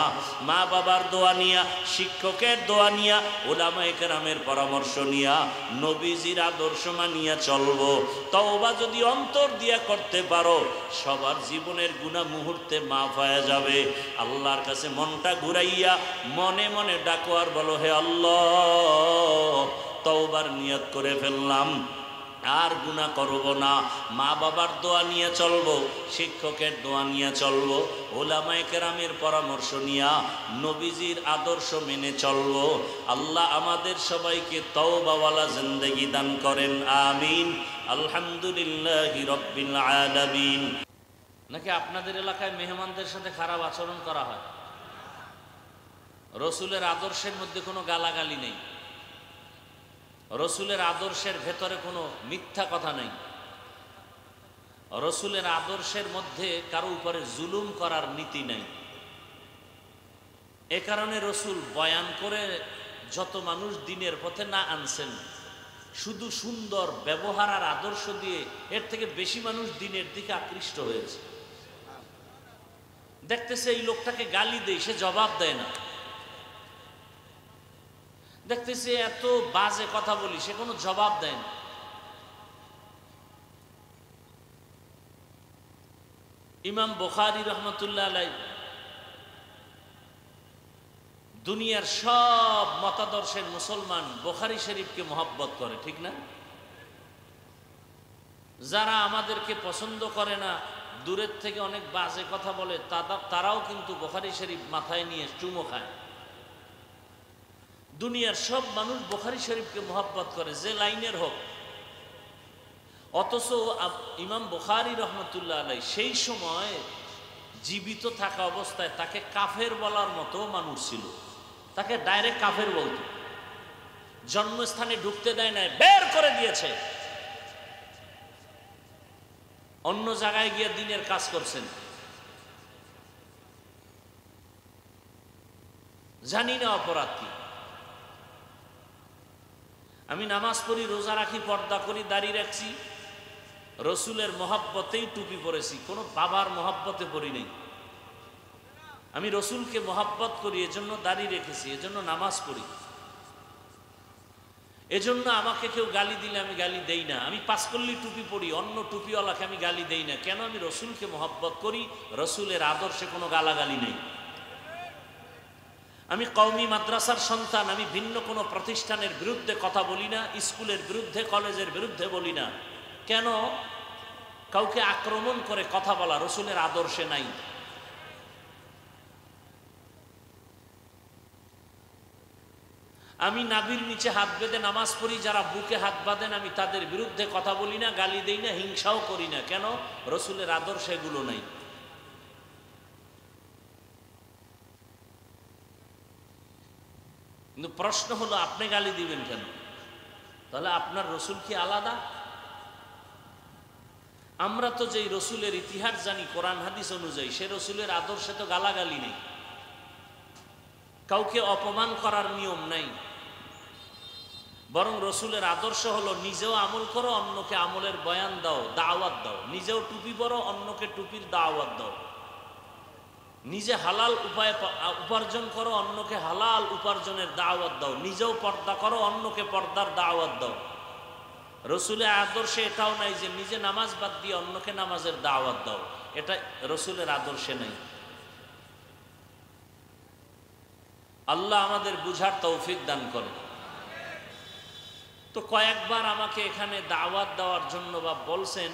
Speaker 1: মা বাবার দোয়া নিয়া, শিক্ষকের দোয়া নিয়া, উলামায়ে কেরামের পরামর্শ নিয়া, নবীজির আদর্শ মানিয়া চলবো। তওবা যদি অন্তর দিয়া করতে পারো, সবার জীবনের গুনাহ মুহূর্তে মাফ হয়ে যাবে। আল্লাহর কাছে মনটা ঘুরাইয়া মনে মনে ডাকো আর বলো, হে আল্লাহ তওবার নিয়ত করে ফেললাম, আর গুনাহ করব না। মা বাবার দোয়া নিয়ে চলবো, শিক্ষকের দোয়া নিয়ে চলবো, উলামায়ে কেরামের পরামর্শ নিয়া নবীজির আদর্শ মেনে চলবো। আল্লাহ আমাদের সবাইকে তওবাওয়ালা জিন্দেগি দান করেন, আমিন। আলহামদুলিল্লাহি রাব্বিল আলামিন। নাকি আপনাদের এলাকায় মেহমানদের সাথে খারাপ আচরণ করা হয়? রসুলের আদর্শের মধ্যে কোনো গালাগালি নেই, রসুলের আদর্শের ভেতরে কোনো মিথ্যা কথা নেই, রসুলের আদর্শের মধ্যে কারো উপরে জুলুম করার নীতি নেই। এ কারণে রসুল বয়ান করে যত মানুষ দিনের পথে না আনছেন, শুধু সুন্দর ব্যবহার আর আদর্শ দিয়ে এর থেকে বেশি মানুষ দিনের দিকে আকৃষ্ট হয়েছে। দেখতেছে এই লোকটাকে গালি দেয়, সে জবাব দেয় না। দেখতেছে এত বাজে কথা বলি, সে কোনো জবাব দেয় না। ইমাম বুখারী রহমতুল্লাহ আলাইহি দুনিয়ার সব মতাদর্শের মুসলমান বুখারী শরীফকে মহব্বত করে, ঠিক না? যারা আমাদেরকে পছন্দ করে না, দূরের থেকে অনেক বাজে কথা বলে, তারাও কিন্তু বুখারী শরীফ মাথায় নিয়ে চুমো খায়। দুনিয়ার সব মানুষ বুখারী শরীফকে মহব্বত করে, যে লাইনের হোক। অথচ ইমাম বুখারী রহমতুল্লাহ আলাইহি সেই সময় জীবিত থাকা অবস্থায় তাকে কাফের বলার মতো মানুষ ছিল, তাকে ডাইরেক্ট কাফের বলতো। জন্মস্থানে ঢুকতে দেয় না, বের করে দিয়েছে। অন্য জায়গায় গিয়ে দিনের কাজ করছেন। জানি না অপরাধ কি। আমি নামাজ পড়ি, রোজা রাখি, পর্দা করি, দাড়ি রাখছি, রসুলের মহব্বতেই টুপি পরেছি, কোনো বাবার মহব্বতে পড়ি নাই। আমি রসুলকে মহব্বত করি, এজন্য দাড়ি রেখেছি, এজন্য নামাজ পড়ি। এজন্য আমাকে কেউ গালি দিলে আমি গালি দেই না। আমি পাঁচকল্লি টুপি পড়ি, অন্য টুপিওয়ালাকে আমি গালি দেই না। কেন? আমি রসুলকে মহব্বত করি, রসুলের আদর্শে কোনো গালাগালি নেই। আমি কওমি মাদ্রাসার সন্তান, আমি ভিন্ন কোনো প্রতিষ্ঠানের বিরুদ্ধে কথা বলি না, স্কুলের বিরুদ্ধে, কলেজের বিরুদ্ধে বলি না। কেন? কাউকে আক্রমণ করে কথা বলা রসুলের আদর্শে নাই। আমি নাভির নিচে হাত বেঁধে নামাজ পড়ি, যারা বুকে হাত বাঁধেন আমি তাদের বিরুদ্ধে কথা বলি না, গালি দেই না, হিংসাও করি না। কেন? রসুলের আদর্শে এগুলো নাই। কিন্তু প্রশ্ন হলো, আপনি গালি দিবেন কেন? তাহলে আপনার রসুল কি আলাদা? আমরা তো যেই রসুলের ইতিহাস জানি কোরআন হাদিস অনুযায়ী, সে রসুলের আদর্শে তো গালাগালি নেই, কাউকে অপমান করার নিয়ম নাই। বরং রসুলের আদর্শ হলো নিজেও আমল করো, অন্যকে আমলের বয়ান দাও, দাওয়াত দাও। নিজেও টুপি পরো, অন্যকে টুপির দাওয়াত দাও। নিজে হালাল উপায়ে উপার্জন করো, অন্যকে হালাল উপার্জনের দাওয়াত দাও। নিজেও পর্দা করো, অন্যকে পর্দার দাওয়াত দাও। রসুলের আদর্শে এটাও নাই যে নিজে নামাজ বাদ দিয়ে অন্যকে নামাজের দাওয়াত দাও, এটা রসুলের আদর্শে নেই। আল্লাহ আমাদের বুঝার তৌফিক দান করে। তো কয়েকবার আমাকে এখানে দাওয়াত দেওয়ার জন্য বা বলছেন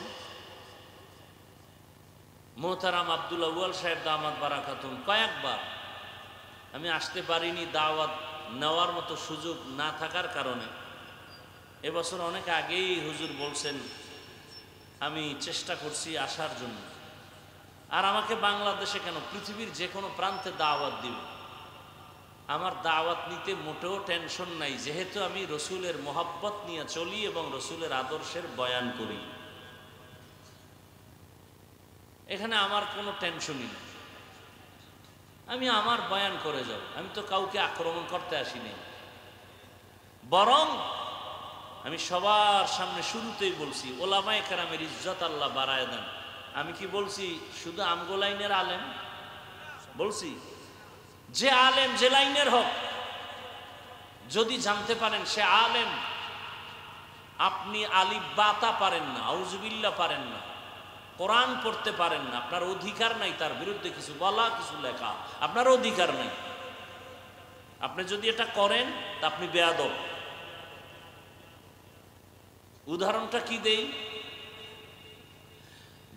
Speaker 1: মোহতারাম আব্দুল আউয়াল সাহেব দামাত বারাকাতুম, কয়েকবার। আমি আসতে পারিনি, দাওয়াত নেওয়ার মতো সুযোগ না থাকার কারণে। এবছর অনেক আগেই হুজুর বলছেন, আমি চেষ্টা করছি আসার জন্য। আর আমাকে বাংলাদেশে কেন, পৃথিবীর যে কোনো প্রান্তে দাওয়াত দিবে। আমার দাওয়াত নিতে মোটেও টেনশন নাই, যেহেতু আমি রসুলের মোহাব্বত নিয়ে চলি এবং রসুলের আদর্শের বয়ান করি। এখানে আমার কোনো টেনশনই নেই, আমি আমার বয়ান করে যাব। আমি তো কাউকে আক্রমণ করতে আসিনি, বরং আমি সবার সামনে শুরুতেই বলছি ওলামায়ে কেরামের ইজ্জত আল্লাহ বাড়ায় দেন। আমি কি বলছি শুধু আমগো লাইনের আলেম বলছি? যে আলেম যে লাইনের হোক, যদি জানতে পারেন সে আলেম, আপনি আলিফ বাতা পারেন না, আউযুবিল্লাহ পারেন না, কোরআন পড়তে পারেন না, আপনার অধিকার নাই তার বিরুদ্ধে কিছু বলা, কিছু লেখা, আপনার অধিকার নাই। আপনি যদি এটা করেন তা আপনি বেয়াদব। উদাহরণটা কি দেই?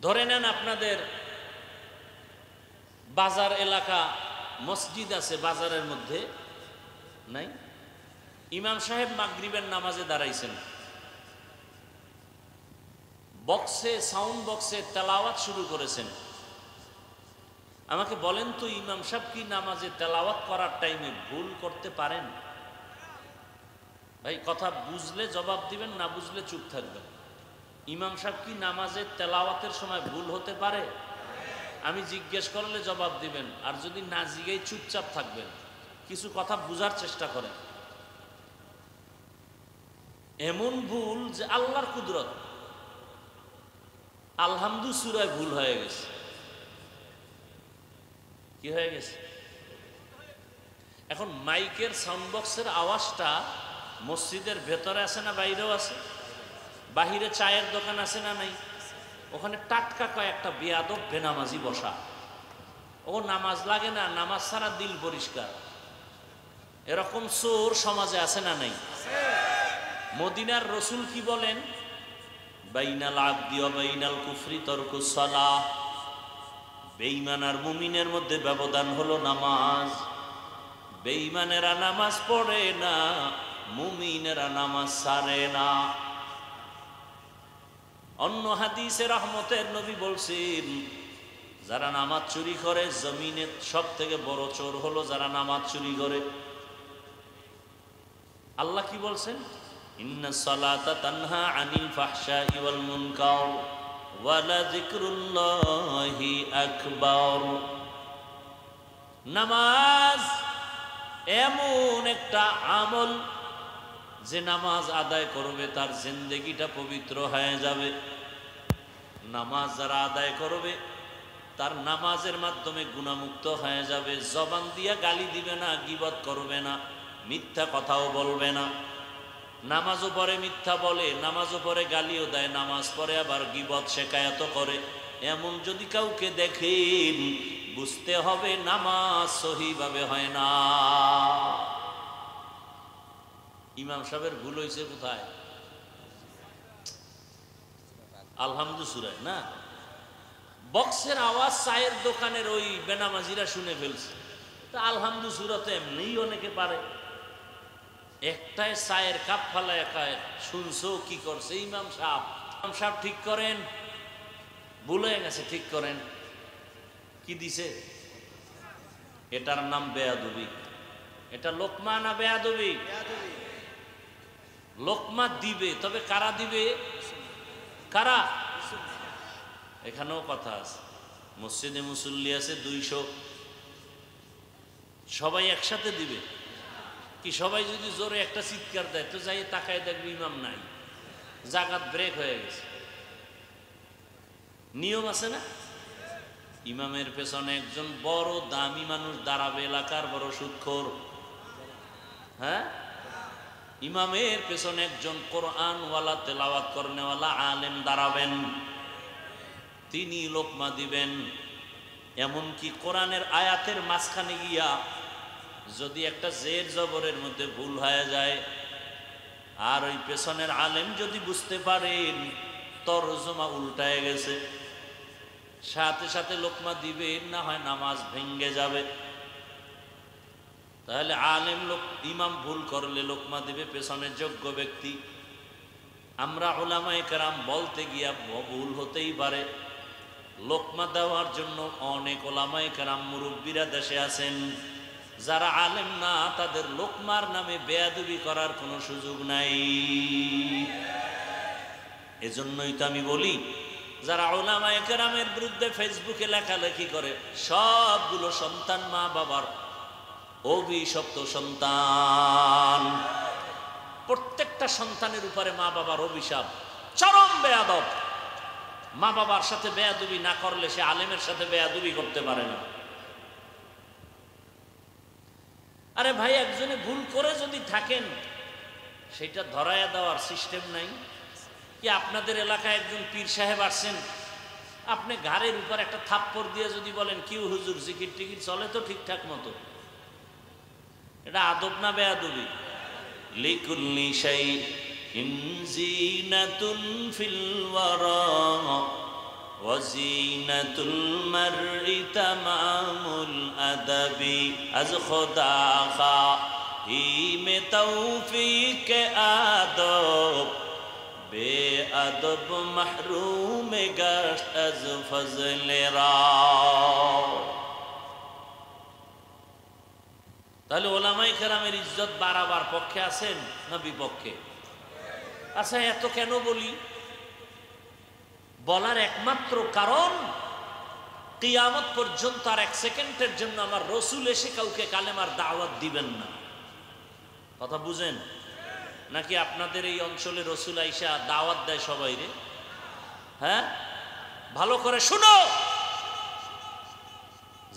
Speaker 1: ধরে নেন আপনাদের বাজার এলাকা, মসজিদ আছে বাজারের মধ্যে, নাই? ইমাম সাহেব মাগরিবের নামাজে দাঁড়াইছেন, বক্সে, সাউন্ড বক্সে তেলাওয়াত শুরু করেছেন। আমাকে বলেন তো, ইমাম সাহেব কি নামাজে তেলাওয়াত করার টাইমে ভুল করতে পারেন? ভাই কথা বুঝলে জবাব দিবেন, না বুঝলে চুপ থাকবেন। ইমাম সাহেব কি নামাজে তেলাওয়াতের সময় ভুল হতে পারে? আমি জিজ্ঞেস করলে জবাব দিবেন, আর যদি না জিজ্ঞেস চুপচাপ থাকবেন। কিছু কথা বুঝার চেষ্টা করেন। এমন ভুল যে আল্লাহর কুদরত, আলহামদু সূরায় ভুল হয়ে গেছে। কি হয়ে গেছে? এখন মাইকের সাউন্ড বক্সের আওয়াজটা মসজিদের ভেতরে আছে না বাইরেও আছে? বাহিরে চায়ের দোকান আছে না নাই? ওখানে টাটকা কয়েকটা বেয়াদব বেনামাজি বসা, ও নামাজ লাগে না, নামাজ ছাড়া দিল পরিষ্কার, এরকম চোর সমাজে আছে না নাই? মদিনার রসুল কি বলেন? বাইনাল আবদি ওয়া বাইনাল কুফরি তারকুস সালাহ। বেঈমান আর মুমিনের মধ্যে ব্যবধান হলো নামাজ। বেঈমানেরা নামাজ পড়ে না, মুমিনেরা নামাজ ছাড়ে না। অন্য হাদিসে রহমতের নবী বলছেন, যারা নামাজ চুরি করে জমিনের সব থেকে বড় চোর হলো যারা নামাজ চুরি করে। আল্লাহ কি বলছেন? ইন্নাস সালাতা তানহা আনিল ফাহশাই ওয়াল মুনকার ওয়া লাযিকরুল্লাহি আকবার। নামাজ এমন একটা আমল যে নামাজ আদায় করবে তার জিন্দেগিটা পবিত্র হয়ে যাবে। নামাজ যারা আদায় করবে তার নামাজের মাধ্যমে গুনাহমুক্ত হয়ে যাবে। জবান দিয়া গালি দিবে না, গীবত করবে না, মিথ্যা কথাও বলবে না। নামাজও পড়ে মিথ্যা বলে, নামাজও পড়ে গালিও দেয়, নামাজ পড়ে আবার গীবত শেখায়ত করে। এমন যদি কাউকে দেখেন, বুঝতে হবে নামাজ সহিভাবে হয় না। ইমাম সাহেবের ভুল হয়েছে কোথায়? আলহামদু সূরায় না, বক্সের আওয়াজ চায়ের দোকানের ওই বেনামাজিরা শুনে ফেলছে। তা আলহামদু সূরা তো এমনিই অনেকে পারে। একটাই চায়ের কাপ ফালা একায় শুনছো কি করছে ইমাম সাহেব? ইমাম সাহেব ঠিক করেন, ভুল হয়ে গেছে, ঠিক করেন। কি দিছে? এটার নাম বেয়াদবি। এটা লোকমা না বেয়াদবি? লোকমা দিবে, তবে কারা দিবে? কারা? এখানেও কথা আছে। মসজিদে মুসল্লি আছে 200, সবাই একসাথে দিবে কি? সবাই যদি জোরে একটা চিৎকার দেয় তো যাই তাকায় দেখবে ইমাম নাই, জাকাত ব্রেক হয়ে গেছে। নিয়ম আছে না? ইমামের পেছনে একজন বড় দামি মানুষ দাঁড়াবে, এলাকার বড় সুদখোর। হ্যাঁ, ইমামের পেছনে একজন কোরআনওয়ালা, তেলাওয়াত করনেওয়ালা আলেম দাঁড়াবেন, তিনি লোকমা দিবেন। এমনকি কোরআনের আয়াতের মাঝখানে গিয়া যদি একটা জের জবরের মধ্যে ভুল হয়ে যায় আর ওই পেছনের আলেম যদি বুঝতে পারেন তরজমা উল্টায় গেছে, সাথে সাথে লোকমা দিবেন, না হয় নামাজ ভেঙ্গে যাবে। তাহলে আলেম লোক ইমাম ভুল করলে লোকমা দিবে পেছনের যোগ্য ব্যক্তি। আমরা উলামায়ে কেরাম বলতে গিয়া ভুল হতেই পারে, লোকমা দেওয়ার জন্য অনেক উলামায়ে কেরাম মুরব্বীরা দেশে আছেন, যারা আলেম না তাদের লোকমার নামে বেয়াদবি করার কোনো সুযোগ নাই। এজন্যই তো আমি বলি, যারা উলামায়ে কেরামের বিরুদ্ধে ফেসবুকে লেখালেখি করে সবগুলো সন্তান মা বাবার অভিশপ্ত সন্তান। প্রত্যেকটা সন্তানের উপরে মা বাবার অভিশাপ, চরম বেয়াদব। মা বাবার সাথে বেয়াদবি না করলে সে আলেমের সাথে বেয়াদবি করতে পারে না। আরে ভাই, একজনে ভুল করে যদি থাকেন সেটা ধরায়া দেওয়ার সিস্টেম নাই কি? আপনাদের এলাকায় একজন পীর সাহেব আসছেন, আপনি ঘাড়ের উপর একটা থাপ্পড় দিয়ে যদি বলেন কি হুজুর জিকির টিকির চলে তো ঠিকঠাক মতো, এটা আদব না বেয়াদবি? লিকুল্লি শাইইন জিনাতুন ফিল ওয়ারা ওয়া জিনাতুল মারই তামামুল আদাবি আজ খোদা খাহি মে তৌফিক আদব বেআদব মাহরুম গশত আজ ফজলে রা। তাহলে ওলামায়ে কেরামের ইজ্জত বাড়াবার পক্ষে আছেন না বিপক্ষে? আচ্ছা, এত কেন বলি? বলার একমাত্র কারণ, কিয়ামত পর্যন্ত আর এক সেকেন্ডের জন্য আমার রসুল এসে কাউকে কালেমার দাওয়াত দিবেন না। কথা বুঝেন নাকি? আপনাদের এই অঞ্চলে রসুল আইসা দাওয়াত দেয় সবাই রে? হ্যাঁ, ভালো করে শুনো।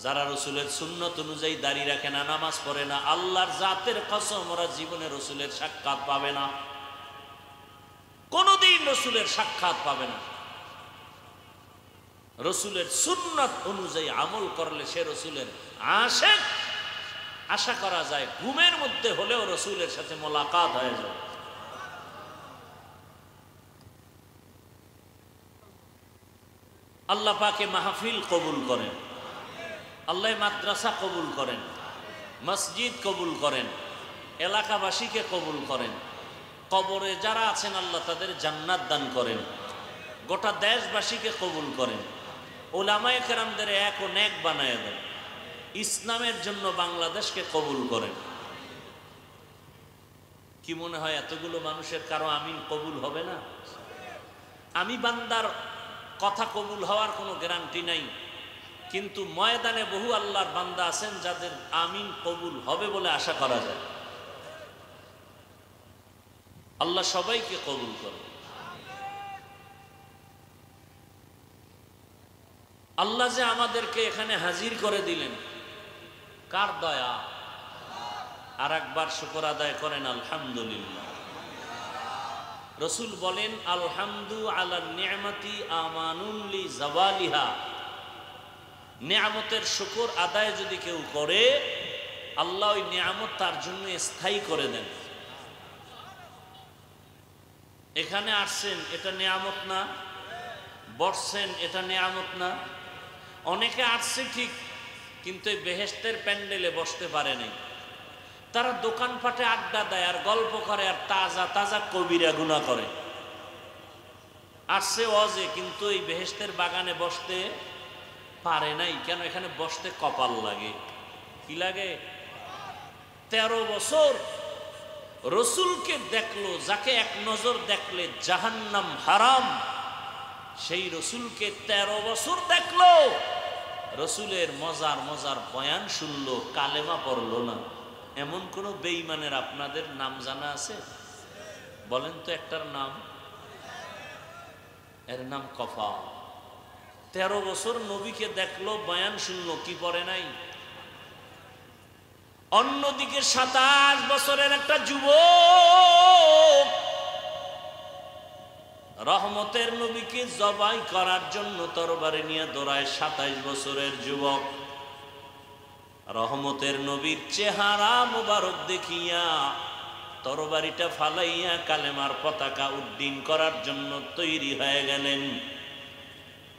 Speaker 1: যারা রসুলের সুন্নত অনুযায়ী দাঁড়িয়ে রাখে না, নামাজ পড়ে না, আল্লাহর জাতের কসম ওরা জীবনে রসুলের সাক্ষাৎ পাবে না, কোনদিন রসুলের সাক্ষাৎ পাবে না। রসুলের সুন্নত অনুযায়ী আমল করলে সে রসুলের আশিক। আশা করা যায় ঘুমের মধ্যে হলেও রসুলের সাথে মোলাকাত হয়ে যায়। আল্লাহ পাকে মাহফিল কবুল করেন, আল্লাহ মাদ্রাসা কবুল করেন, মসজিদ কবুল করেন, এলাকাবাসীকে কবুল করেন। কবরে যারা আছেন আল্লাহ তাদের জান্নাত দান করেন। গোটা দেশবাসীকে কবুল করেন। উলামায়ে কেরামদের এক ও নেক বানায় দেন। ইসলামের জন্য বাংলাদেশকে কবুল করেন। কি মনে হয় এতগুলো মানুষের কারো আমিন কবুল হবে না? আমি বান্দার কথা কবুল হওয়ার কোনো গ্যারান্টি নাই, কিন্তু ময়দানে বহু আল্লাহর বান্দা আছেন যাদের আমিন কবুল হবে বলে আশা করা যায়। আল্লাহ সবাইকে কবুল করে। আল্লাহ যে আমাদেরকে এখানে হাজির করে দিলেন, কার দয়া? আর একবার শুকর আদায় করেন আলহামদুলিল্লাহ। রসুল বলেন আলহামদু আলা নিয়ামতি আমানুন লি জাওয়ালিহা। নিয়ামতের শুকর আদায় যদি কেউ করে, আল্লাহ ওই নিয়ামত তার জন্য স্থায়ী করে দেন। এখানে আসছেন, এটা নিয়ামত না? বসছেন, এটা নিয়ামত না? অনেকে আসছে ঠিক, কিন্তু এই বেহেশতের প্যান্ডেলে বসতে পারে নাই। তারা দোকানপাটে আড্ডা দেয় আর গল্প করে আর তাজা তাজা কবিরা গুনাহ করে। আসছে ওয়াজে, কিন্তু এই বেহেশতের বাগানে বসতে পারে নাই। কেন? এখানে বসতে কপাল লাগে। কি লাগে? 13 বছর রসুলকে দেখলো, যাকে এক নজর দেখলে জাহান্নাম হারাম, সেই রসুলকে 13 বছর দেখলো, রসুলের মজার মজার বয়ান শুনলো, কালেমা পড়লো না। এমন কোন বেঈমানের আপনাদের নাম জানা আছে? বলেন তো একটার নাম। এর নাম কফা। 13 বছর নবীকে দেখলো, বয়ান শুনলো, কি পড়ে নাই? অন্যদিকে 27 বছরের একটা যুবক রহমতের নবীকে জবাই করার জন্য তরবারি নিয়ে দৌড়ায়। 27 বছরের যুবক রহমতের নবীর চেহারা মুবারক দেখিয়া তরবারিটা ফালাইয়া কালেমার পতাকা উড্ডীন করার জন্য তৈরি হয়ে গেলেন।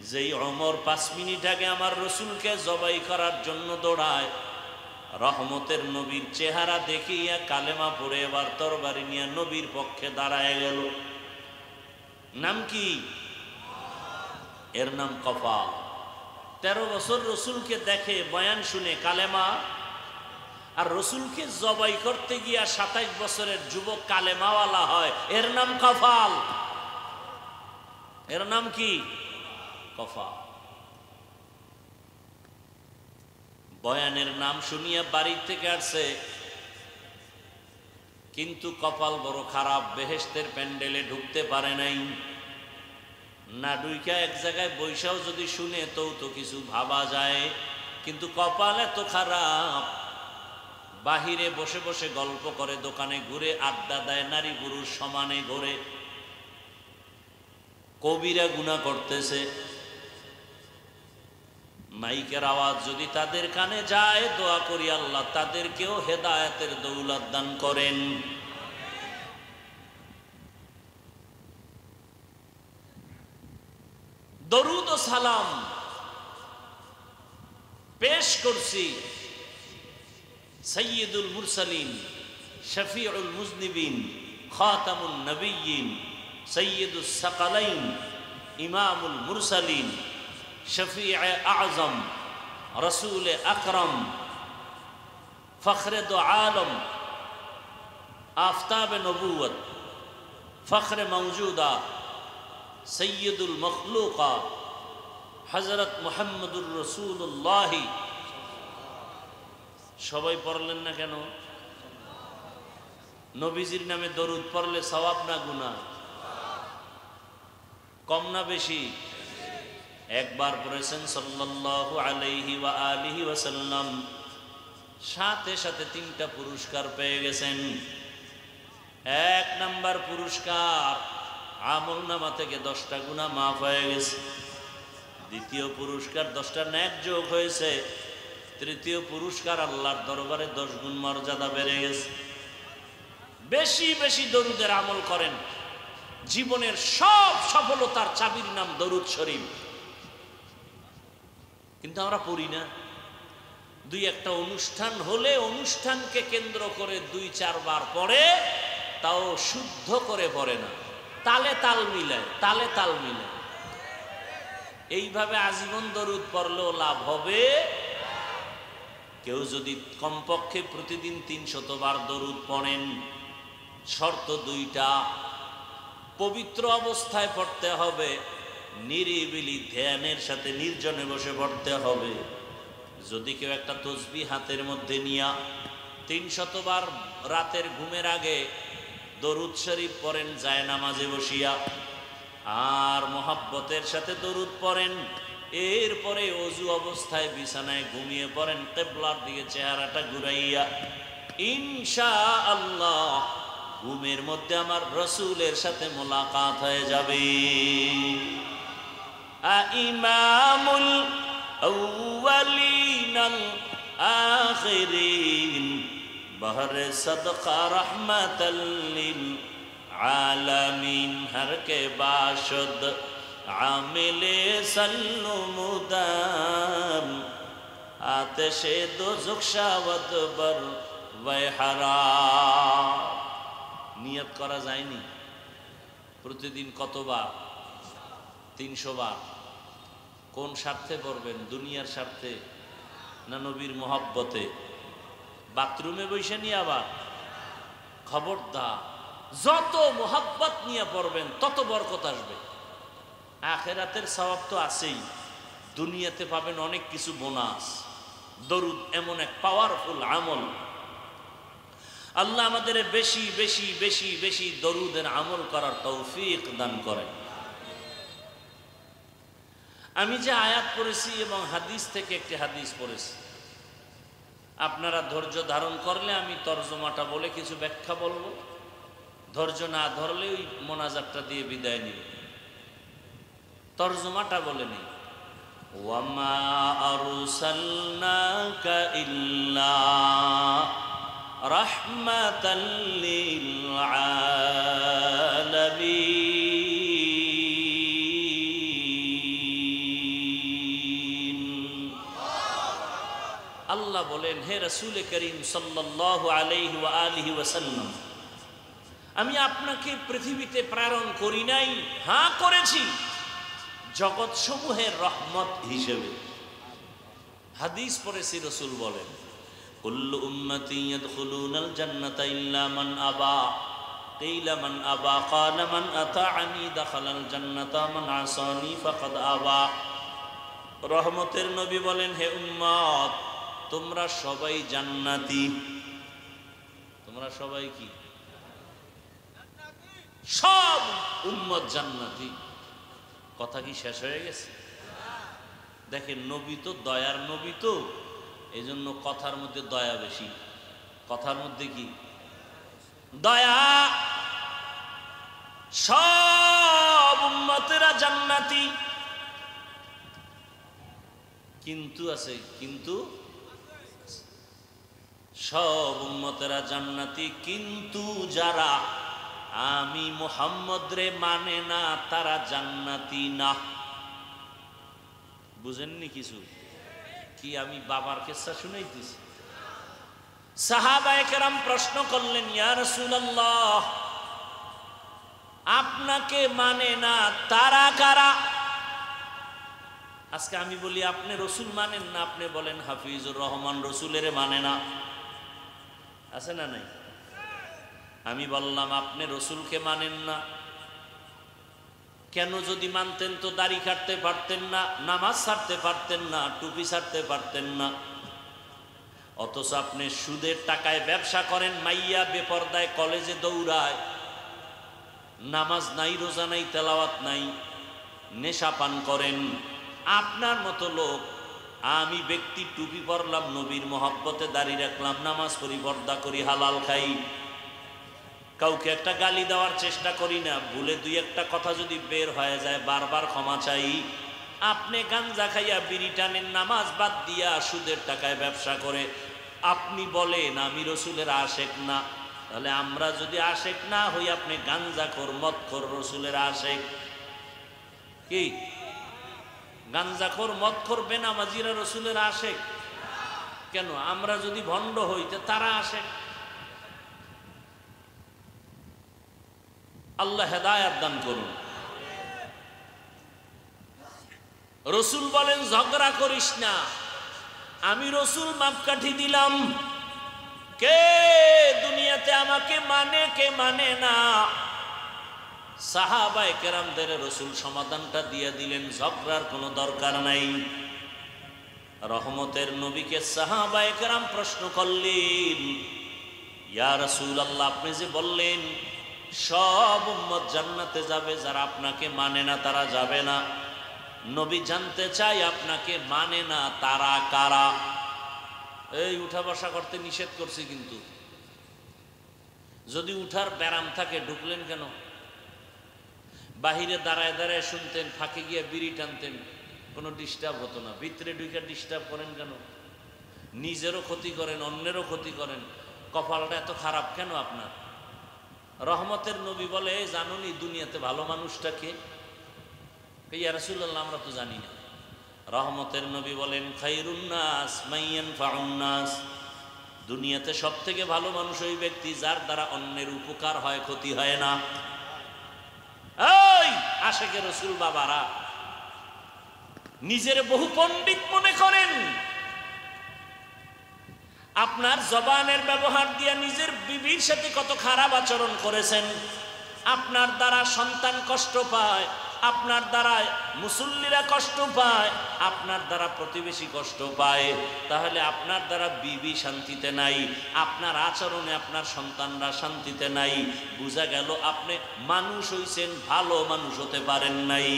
Speaker 1: যেই ওমর 5 মিনিট আগে আমার রসুলকে জবাই করার জন্য দৌড়ায়, রহমতের নবীর চেহারা দেখিয়া কালেমা পড়ে এবার তরবারি নিয়ে নবীর পক্ষে দাঁড়ায় গেল। নাম কি? এর নাম কফা। 13 বছর রসুলকে দেখে, বয়ান শুনে, কালেমা। আর রসুলকে জবাই করতে গিয়া 27 বছরের যুবক কালেমাওয়ালা হয়, এর নাম কফাল। এর নাম কি? কফাল। বয়ানের নাম শুনিয়া বাড়ি থেকে আসছে, কিন্তু কপাল বড় খারাপ, বেহেশতের প্যান্ডেলে ঢুকতে পারে নাই। না ঢুইকা এক জায়গায় বৈশাও যদি শুনে তো কিছু ভাবা যায়, কিন্তু কপাল এত খারাপ, বাহিরে বসে বসে গল্প করে, দোকানে ঘুরে আড্ডা দেয়, নারী পুরুষ সমানে ঘুরে, কবিরা গুনাহ করতেছে। মাইকের আওয়াজ যদি তাদের কানে যায়, দোয়া করি আল্লাহ তাদেরকেও হেদায়েতের দৌলত দান করেন। দরুদ ও সালাম পেশ করছি সাইয়্যিদুল মুরসালিন, শফিউল মুজনিবিন, খাতামুন নবিয়্যিন, সাইয়্যিদুস সাকালাইন, ইমামুল মুরসালিন, শফিয়ে আজম, রসুল আকরম, ফখরে দো আলম, আফতাব নবুয়ত, ফখরে মৌজুদা, সৈয়দুল মখলুকা, হজরত মুহাম্মদুর রসুল্লাহ। সবাই পড়লেন না কেন? নবীজির নামে দরুদ পড়লে সওয়াব না গুনাহ? কম না বেশি? একবার পড়েছেন সাল্লাল্লাহু আলাইহি ওয়া আলিহি ওয়াসাল্লাম, সাথে সাথে 3টা পুরস্কার পেয়ে গেছেন। 1 নাম্বার পুরস্কার, আমল নামা থেকে 10টা গুনাহ মাফ হয়ে গেছে। দ্বিতীয় পুরস্কার, 10টা নেক যোগ হয়েছে। তৃতীয় পুরস্কার, আল্লাহর দরবারে 10 গুণ মর্যাদা বেড়ে গেছে। বেশি বেশি দরুদের আমল করেন, জীবনের সব সফলতার চাবির নাম দরুদ শরীফ। কিন্তু আমরা পড়ি না। 2-1টা অনুষ্ঠান হলে অনুষ্ঠানকে কেন্দ্র করে 2-4 বার পড়ে, তাও শুদ্ধ করে পড়ে না, তালে তাল মিলায়, তালে তাল মিলায়। এইভাবে আজীবন দরুদ পড়লেও লাভ হবে। কেউ যদি কমপক্ষে প্রতিদিন 300 বার দরুদ পড়েন, শর্ত 2টা। পবিত্র অবস্থায় পড়তে হবে, নিরিবিলি ধ্যানের সাথে নির্জনে বসে পড়তে হবে। যদি কেউ একটা তসবিহ হাতের মধ্যে নিয়া 300 বার রাতের ঘুমের আগে দরুদ শরীফ পড়েন জায়নামাজে বসিয়া, আর মোহাব্বতের সাথে দরুদ পড়েন, এরপরে অজু অবস্থায় বিছানায় ঘুমিয়ে পড়েন, কিবলার দিকে চেহারাটা ঘুরাইয়া, ইনশাআল্লাহ ঘুমের মধ্যে আমার রসুলের সাথে মোলাকাত হয়ে যাবে। ইমামুল আউয়ালিন আল আখিরিন, বহরে সদকা রহমাতাল লিল আলামিন, হর কে বাশদ আমিলে সল্লু মুদাম, আতশে দোজখ শাওয়াত বর ওয়াহরাম। নিয়ত করা যায়নি? প্রতিদিন কতবার? 300 বার। কোন স্বার্থে পড়বেন? দুনিয়ার স্বার্থে না নবীর মহব্বতে? বাথরুমে বসে নিয়ে আবার? খবরদার, যত মহব্বত নিয়ে পড়বেন তত বরকত আসবে। আখিরাতের সওয়াব তো আছেই, দুনিয়াতে পাবেন অনেক কিছু বোনাস। দরুদ এমন এক পাওয়ারফুল আমল, আল্লাহ আমাদের বেশি বেশি বেশি বেশি দরুদের আমল করার তৌফিক দান করেন। আমি যে আয়াত পড়েছি এবং হাদিস থেকে একটি হাদিস পড়েছি, আপনারা ধৈর্য ধারণ করলে আমি তর্জমাটা বলে কিছু ব্যাখ্যা বলবো, ধৈর্য না ধরলে ওই মোনাজাতটা দিয়ে বিদায় নিব। তর্জমাটা বলে নেই। ওয়ামা আরসালনাকা ইল্লা রাহমাতাল লিল আলামিন। আল্লাহ বলেন, হে রাসূল করিম সাল্লাল্লাহু আলাইহি ওয়া আলিহি ওয়াসাল্লাম, আমি আপনাকে পৃথিবীতে প্রেরণ করি নাই, হ্যাঁ করেছি জগৎ সমূহের রহমত হিসেবে। হাদিস পড়েছি, রাসূল বলেন কুল্লু উম্মতি ইয়াদখুলুনাল জান্নাতা ইল্লা মান আবা কিলা মান আবা ক্বালা মান আতাআনি দাখালাল জান্নাতা মান আসানি ফাকাদ আবা। রহমতের নবী বলেন, হে উম্মত, তোমরা সবাই জান্নাতি। তোমরা সবাই কি? সব উম্মত জান্নাতি। কথা কি শেষ হয়ে গেছে? দেখেন, নবী তো দয়ার নবী, তো এই জন্য কথার মধ্যে দয়া বেশি। কথার মধ্যে কি দয়া। সব উম্মতেরা জান্নাতি, কিন্তু আছে, কিন্তু সব উম্মতেরা জান্নাতি, কিন্তু যারা আমি মুহাম্মদ রে মানে না তারা জান্নাতি না। বুঝেননি কিছু? কি আমি বাবার কিসসা শুনাইতেছি? সাহাবায়ে কেরাম প্রশ্ন করলেন, ইয়া রাসূলুল্লাহ, আপনাকে মানে না তারা কারা? আজকে আমি বলি আপনি রসুল মানেন না, আপনি বলেন হাফিজুর রহমান রসুলের মানে না। আছে না নাই? আমি বললাম আপনি রসুলকে মানেন না কেন? যদি মানতেন তো দাড়ি কাটতে পারতেন না, নামাজ ছাড়তে পারতেন না, টুপি ছাড়তে পারতেন না। অথচ আপনি সুদের টাকায় ব্যবসা করেন, মাইয়া বেপরদায় কলেজে দৌড়ায়, নামাজ নাই, রোজা নাই, তেলাওয়াত নাই, নেশা পান করেন। আপনার মতো লোক, আমি ব্যক্তি টুপি পরলাম, নবীর মহব্বতে দাড়ি রাখলাম, নামাজ পড়ি, পর্দা করি, হালাল খাই, কাউকে একটা গালি দেওয়ার চেষ্টা করি না, ভুলে দুই একটা কথা যদি বের হয়ে যায় বারবার ক্ষমা চাই। আপনি গাঞ্জা খাইয়া বিড়ি টানেন, নামাজ বাদ দিয়া সুদের টাকায় ব্যবসা করে, আপনি বলেন আমি রসুলের আশেক না। তাহলে আমরা যদি আশেক না হই, আপনি গাঞ্জাখোর, মদখোর, রসুলের আশেক কি? গাঞ্জাখোর, মদখোর, বেনামাজিরা রসুলের আশেক কেন? আমরা যদি ভণ্ড হই তো তারা আশেক। আল্লাহ হেদায়েত দান করুন। রসুল বলেন ঝগড়া করিস না, আমি রসুল মাপকাঠি দিলাম, কে দুনিয়াতে আমাকে মানে, কে মানে না। সাহাবায়ে কেরামদের রসুল সমাধানটা দিয়ে দিলেন, ঝগড়ার কোনো দরকার নাই। রহমতের নবীকে সাহাবায়ে কেরাম প্রশ্ন করলেন, ইয়া রাসূলুল্লাহ, আপনি যে বললেন সব উম্মত জান্নাতে যাবে, যারা আপনাকে মানে না তারা যাবে না। নবী জানতে চাই আপনাকে মানে না তারা কারা? এই উঠা বসা করতে নিষেধ করছি, কিন্তু যদি উঠার ব্যারাম থাকে ঢুকলেন কেন? বাহিরে দাঁড়ায় দাঁড়ায় শুনতেন, ফাঁকে গিয়ে বিড়ি টানতেন, কোনো ডিস্টার্ব হতো না। ভিতরে ঢুকে ডিস্টার্ব করেন কেন? নিজেরও ক্ষতি করেন, অন্যেরও ক্ষতি করেন। কপালটা এত খারাপ কেন আপনার? রহমতের নবী বলে, জানুনি দুনিয়াতে ভালো মানুষটাকে? ইয়া রাসূলুল্লাহ, আমরা তো জানি না। রহমতের নবী বলেন, খায়রুন নাস মান ইয়ানফাউন নাস, দুনিয়াতে সব থেকে ভালো মানুষ ওই ব্যক্তি যার দ্বারা অন্যের উপকার হয়, ক্ষতি হয় না। এই আশেকে রসুল বাবারা নিজের বহু পণ্ডিত মনে করেন, আপনার জবানের ব্যবহার দিয়ে নিজের বিবির সাথে কত খারাপ আচরণ করেছেন, আপনার দ্বারা সন্তান কষ্ট পায়, আপনার দ্বারা মুসল্লিরা কষ্ট পায়, আপনার দ্বারা প্রতিবেশী কষ্ট পায়, তাহলে আপনার দ্বারা বিবি শান্তিতে নাই, আপনার আচরণে আপনার সন্তানরা শান্তিতে নাই। বোঝা গেল আপনি মানুষ হইছেন, ভালো মানুষ হতে পারেন নাই।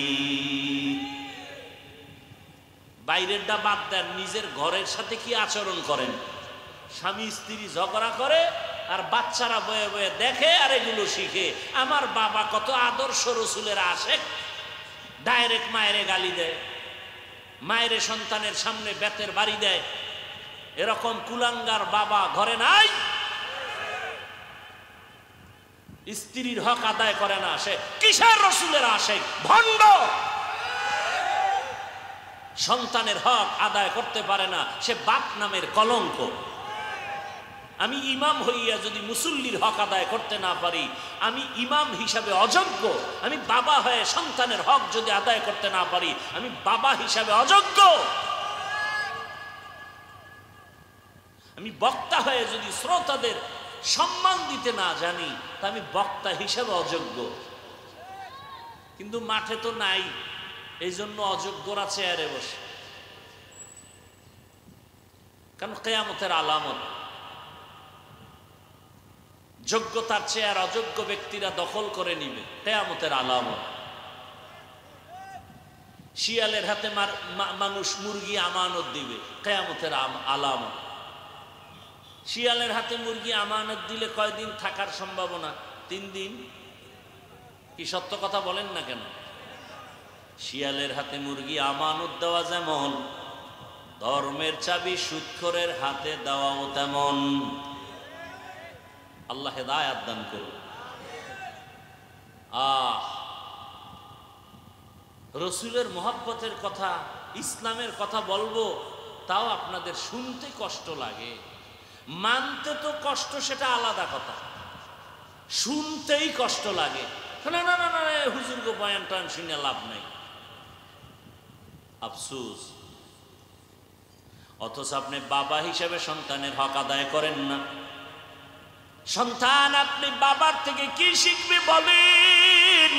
Speaker 1: বাইরেরটা বাদ দেন, নিজের ঘরের সাথে কি আচরণ করেন? স্বামী স্ত্রী ঝগড়া করে আর বাচ্চারা বয়ে বয়ে দেখে আর এগুলো শিখে। আমার বাবা কত আদর্শ রসুলের আশেক, ডাইরেক্ট মায়েরে গালি দেয়, মায়েরে সন্তানের সামনে বেতের বাড়ি দেয়। এরকম কুলাঙ্গার বাবা ঘরে নাই। স্ত্রীর হক আদায় করে না, সে কিসের রসুলের আশেক? ভণ্ড। সন্তানের হক আদায় করতে পারে না, সে বাপ নামের কলঙ্ক। আমি ইমাম হইয়া যদি মুসল্লির হক আদায় করতে না পারি, আমি ইমাম হিসাবে অযোগ্য। আমি বাবা হয়ে সন্তানের হক যদি আদায় করতে না পারি, আমি বাবা হিসাবে অযোগ্য। আমি বক্তা হয়ে যদি শ্রোতাদের সম্মান দিতে না জানি তা আমি বক্তা হিসেবে অযোগ্য। কিন্তু মাঠে তো নাই, এই জন্য অযোগ্যরা চেয়ারে বসে। কারণ কিয়ামতের আলামত, যোগ্যতার চেয়ার অযোগ্য ব্যক্তিরা দখল করে নিবে, কিয়ামতের আলামত। শিয়ালের হাতে মানুষ মুরগি আমানত দিবে, কিয়ামতের আলামত। শিয়ালের হাতে মুরগি আমানত দিলে কয়দিন থাকার সম্ভাবনা? 3 দিন। কি সত্য কথা বলেন না কেন? শিয়ালের হাতে মুরগি আমানত দেওয়া যেমন, ধর্মের চাবি সুদখোরের হাতে দেওয়াও তেমন। আল্লাহ হেদায়াত দান করুন। রসুলের মহব্বতের কথা, ইসলামের কথা বলবো, তাও আপনাদের শুনতে কষ্ট লাগে। মানতে তো কষ্ট, সেটা আলাদা কথা, শুনতেই কষ্ট লাগে। না না না না, হুজুর গো বয়ান টয়ান শুনে লাভ নাই, আফসোস। অথচ আপনি বাবা হিসেবে সন্তানের হক আদায় করেন না। সন্তান আপনি বাবার থেকে কি শিখবে বলেন?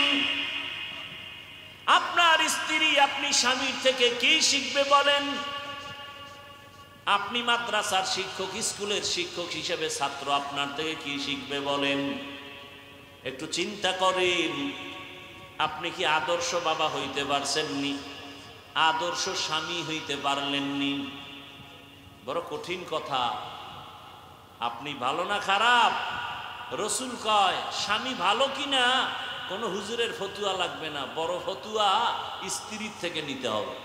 Speaker 1: আপনার স্ত্রী আপনি স্বামীর থেকে কি শিখবে বলেন? আপনি মাদ্রাসার শিক্ষক, স্কুলের শিক্ষক হিসেবে ছাত্র আপনার থেকে কি শিখবে বলেন? একটু চিন্তা করেন। আপনি কি আদর্শ বাবা হইতে পারছেননি? আদর্শ স্বামী হইতে পারলেননি? বড় কঠিন কথা। আপনি ভালো না খারাপ, রসুল কয় স্বামী ভালো কিনা কোনো হুজুরের ফতুয়া লাগবে না, বড় ফতুয়া স্ত্রীর থেকে নিতে হবে।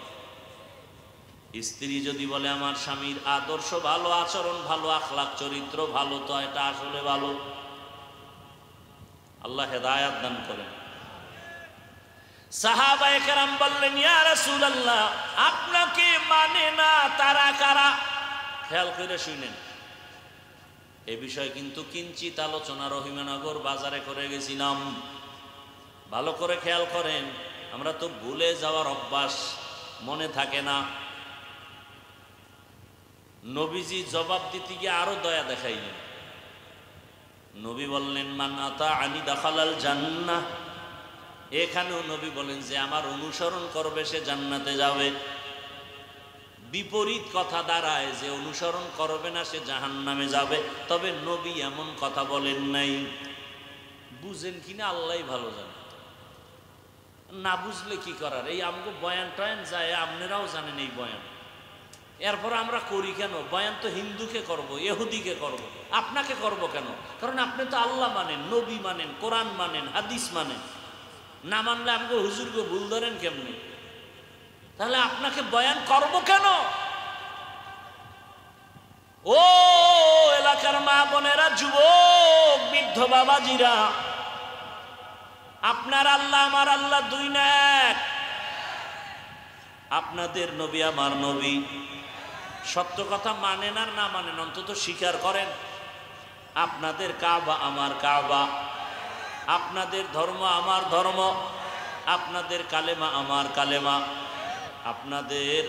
Speaker 1: স্ত্রী যদি বলে আমার স্বামীর আদর্শ ভালো, আচরণ ভালো, আখলাক চরিত্র ভালো, তো এটা আসলে ভালো। আল্লাহ হেদায়াত দান করেন। সাহাবায়ে কেরাম বললেন, ইয়া রাসূলুল্লাহ, আপনাকে মানে না তারা কারা? খেয়াল করে শুনেন, এ বিষয়ে কিন্তু কিঞ্চিত আলোচনা রহিমানগর বাজারে করে গেছিলাম। ভালো করে খেয়াল করেন, আমরা তো ভুলে যাওয়ার অভ্যাস, মনে থাকে না। নবীজি জবাব দিতে গিয়ে আরো দয়া দেখাইলেন। নবী বললেন, মান আতাআনি দাখালাল জান্নাহ। এখানেও নবী বলেন যে আমার অনুসরণ করবে সে জান্নাতে যাবে। বিপরীত কথা দাঁড়ায় যে অনুসরণ করবে না সে জাহান্নামে যাবে। তবে নবী এমন কথা বলেন নাই। বুঝেন কিনা আল্লাহই ভালো জানে, না বুঝলে কি করার। এই আমগো বয়ান টয়ান যায়, আপনারাও জানেন এই বয়ান, এরপর আমরা করি কেন? বয়ান তো হিন্দুকে করব, ইহুদিকে করব, আপনাকে করব কেন? কারণ আপনি তো আল্লাহ মানেন, নবী মানেন, কোরআন মানেন, হাদিস মানেন। না মানলে আমাকে হুজুরকে ভুল ধরেন কেমনি? তাহলে আপনাকে বয়ান করব কেন? ও এলাকার মা বোনেরা, যুবক বৃদ্ধ বাবাজিরা, আপনার আল্লাহ আমার আল্লাহ দুই না এক। আপনাদের নবী আমার নবী। সত্য কথা মানেন আর না মানেন, অন্তত স্বীকার করেন। আপনাদের কাবা আমার কাবা, আপনাদের ধর্ম আমার ধর্ম, আপনাদের কালেমা আমার কালেমা, আপনাদের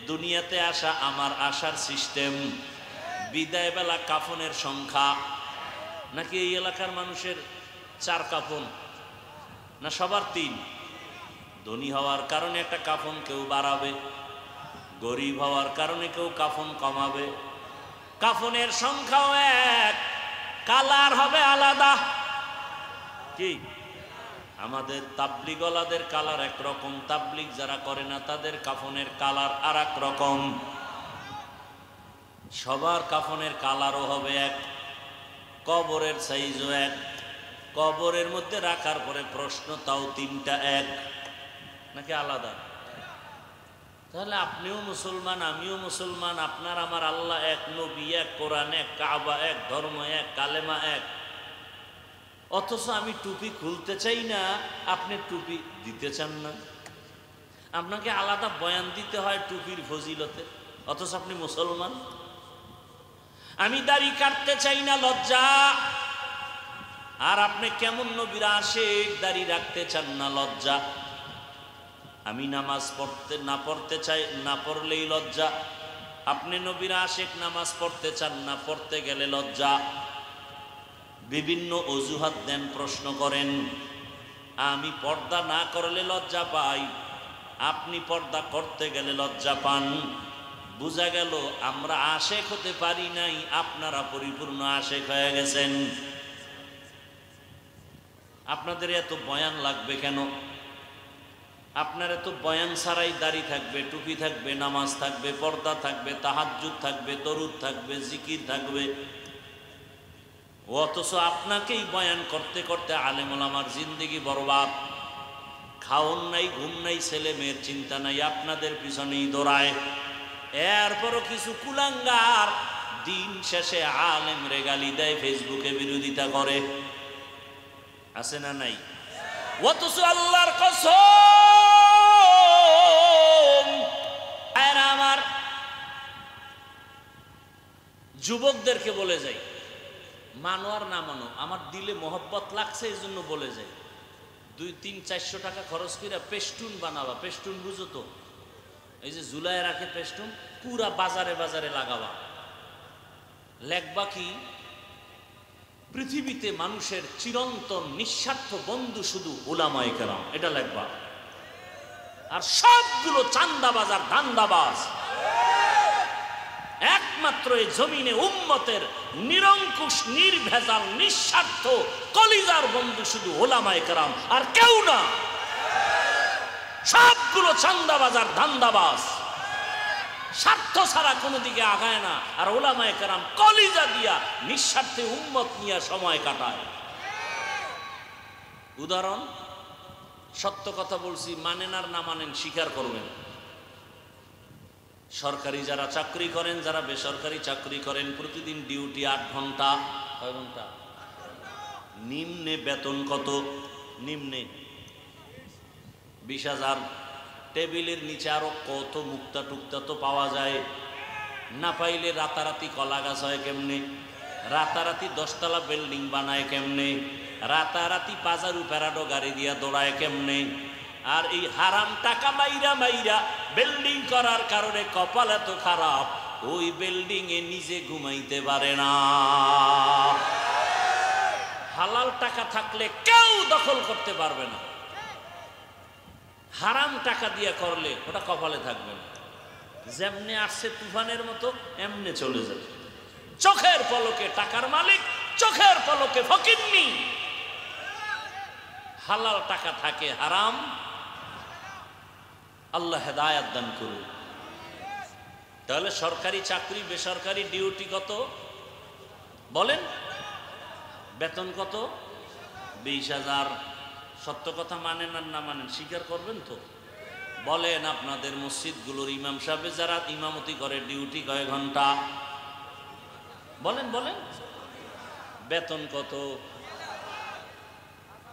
Speaker 1: দুনিয়াতে আসা আমার আসার সিস্টেম, বিদায় বেলা কাফনের সংখ্যা, নাকি এই এলাকার মানুষের 4 কাফন, না সবার 3? ধনী হওয়ার কারণে একটা কাফন কেউ বাড়াবে, গরিব হওয়ার কারণে কেউ কাফন কমাবে। কাফনের সংখ্যাও এক, কালার হবে আলাদা। কি আমাদের তাবলিগওয়ালাদের কালার একরকম, তাবলিগ যারা করে না তাদের কাফনের কালার আর এক রকম। সবার কাফনের কালারও হবে এক, কবরের সাইজও এক, কবরের মধ্যে রাখার পরে প্রশ্ন তাও 3টা এক, নাকি আলাদা? তাহলে আপনিও মুসলমান, আমিও মুসলমান, আপনার আমার আল্লাহ এক, নবী এক, কোরআন এক, কাবা এক, ধর্ম এক, কালেমা এক। অথচ আমি টুপি খুলতে চাই না, আপনি টুপি দিতে চান না। আপনাকে আলাদা বয়ান দিতে হয় টুপির ফজিলতে, অথচ আপনি মুসলমান। আমি দাড়ি কাটতে চাই না, লজ্জা, আর আপনি কেমন নবীর আশিক, দাড়ি রাখতে চান না, লজ্জা। আমি নামাজ পড়তে চাই, না পড়লেই লজ্জা। আপনি নবীর আশিক, নামাজ পড়তে চান না, পড়তে গেলে লজ্জা, বিভিন্ন অজুহাত দেন, প্রশ্ন করেন। আমি পর্দা না করলে লজ্জা পাই, আপনি পর্দা করতে গেলে লজ্জা পান। বোঝা গেল আমরা আশেক হতে পারি নাই, আপনারা পরিপূর্ণ আশেক হয়ে গেছেন। আপনাদের এত বয়ান লাগবে কেন? আপনার এত বয়ান ছাড়াই দাড়ি থাকবে, টুপি থাকবে, নামাজ থাকবে, পর্দা থাকবে, তাহাজ্জুদ থাকবে, দরুদ থাকবে, জিকির থাকবে, অথচ আপনাকেই বয়ান করতে করতে আলেম ওলামার জিন্দেগি বরবাদ। খাওন নাই, ঘুম নাই, ছেলে মেয়ের চিন্তা নাই, আপনাদের পিছনেই দৌড়ায়। এরপরও কিছু কুলাঙ্গার দিন শেষে আলেম রে গালি দেয়, ফেসবুকে বিরোধিতা করে, আছে না নাই? অথচ আল্লাহর কসম, আমার যুবকদেরকে বলে যাই, মানো আর না মানো, আমার দিলে মোহব্বত লাগছে এই জন্য বলে যাই, 200-400 টাকা খরচ করে পেস্টুন বানাবা। পেস্টুন বুঝো তো? এই যে জুলাই রাখে পেস্টুন, পুরা বাজারে বাজারে লাগাবা। লেখবা কি? পৃথিবীতে মানুষের চিরন্তন নিঃস্বার্থ বন্ধু শুধু উলামায়ে কেরাম, এটা লেখবা। আর সবগুলো চান্দাবাজ আর ধান্দাবাজ। একমাত্র এই জমিনে উম্মতের নিরঙ্কুশ, নির্ভেজাল, নিঃস্বার্থ কলিজার বন্ধু শুধু উলামায়ে কেরাম, আর কেউ না। সবগুলো চান্দাবাজ আর ধান্দাবাজ, স্বার্থ ছাড়া কোনো দিকে আগায় না। আর উলামায়ে কেরাম কলিজা দিয়া নিঃস্বার্থে উম্মত নিয়ে সময় কাটায়। উদাহরণ, সত্য কথা বলছি, মানেন আর না মানেন স্বীকার করবেন। সরকারি যারা চাকরি করেন, যারা বেসরকারি চাকরি করেন, প্রতিদিন ডিউটি 8 ঘন্টা। কয় ঘন্টা? নিম্নে বেতন কত? নিম্নে 20,000। টেবিলের নিচে আরো কত মুক্তা টুক্তা তো পাওয়া যায়। না পাইলে রাতারাতি কলা গাছ হয় কেমনে? রাতারাতি 10 তলা বিল্ডিং বানায় কেমনে? রাতারাতি 5,000 প্যারাডো গাড়ি দিয়া দৌড়ায় কেমনে? আর এই হারাম টাকা মাইরা মাইরা বিল্ডিং করার কারণে কপাল এত খারাপ, ওই বিল্ডিং এ নিজে ঘুমাইতে পারে না। হালাল টাকা থাকলে কেউ দখল করতে পারবে না, হারাম টাকা দিয়া করলে ওটা কপালে থাকবে না। যেমনে আসছে তুফানের মতো এমনে চলে যাবে। চোখের পলকে টাকার মালিক, চোখের পলকে ফকিন্নি। হালাল টাকা থাকে, হারাম। আল্লাহ হেদায়েত দান করুন। তাহলে সরকারি চাকরি, বেসরকারি ডিউটি কত বলেন? বেতন কত? 20,000। সত্য কথা মানেন আর না মানেন স্বীকার করবেন তো? বলেন, আপনাদের মসজিদগুলোর ইমাম সাহেব যারা ইমামতি করে ডিউটি কয় ঘন্টা? বলেন বলেন, বেতন কত?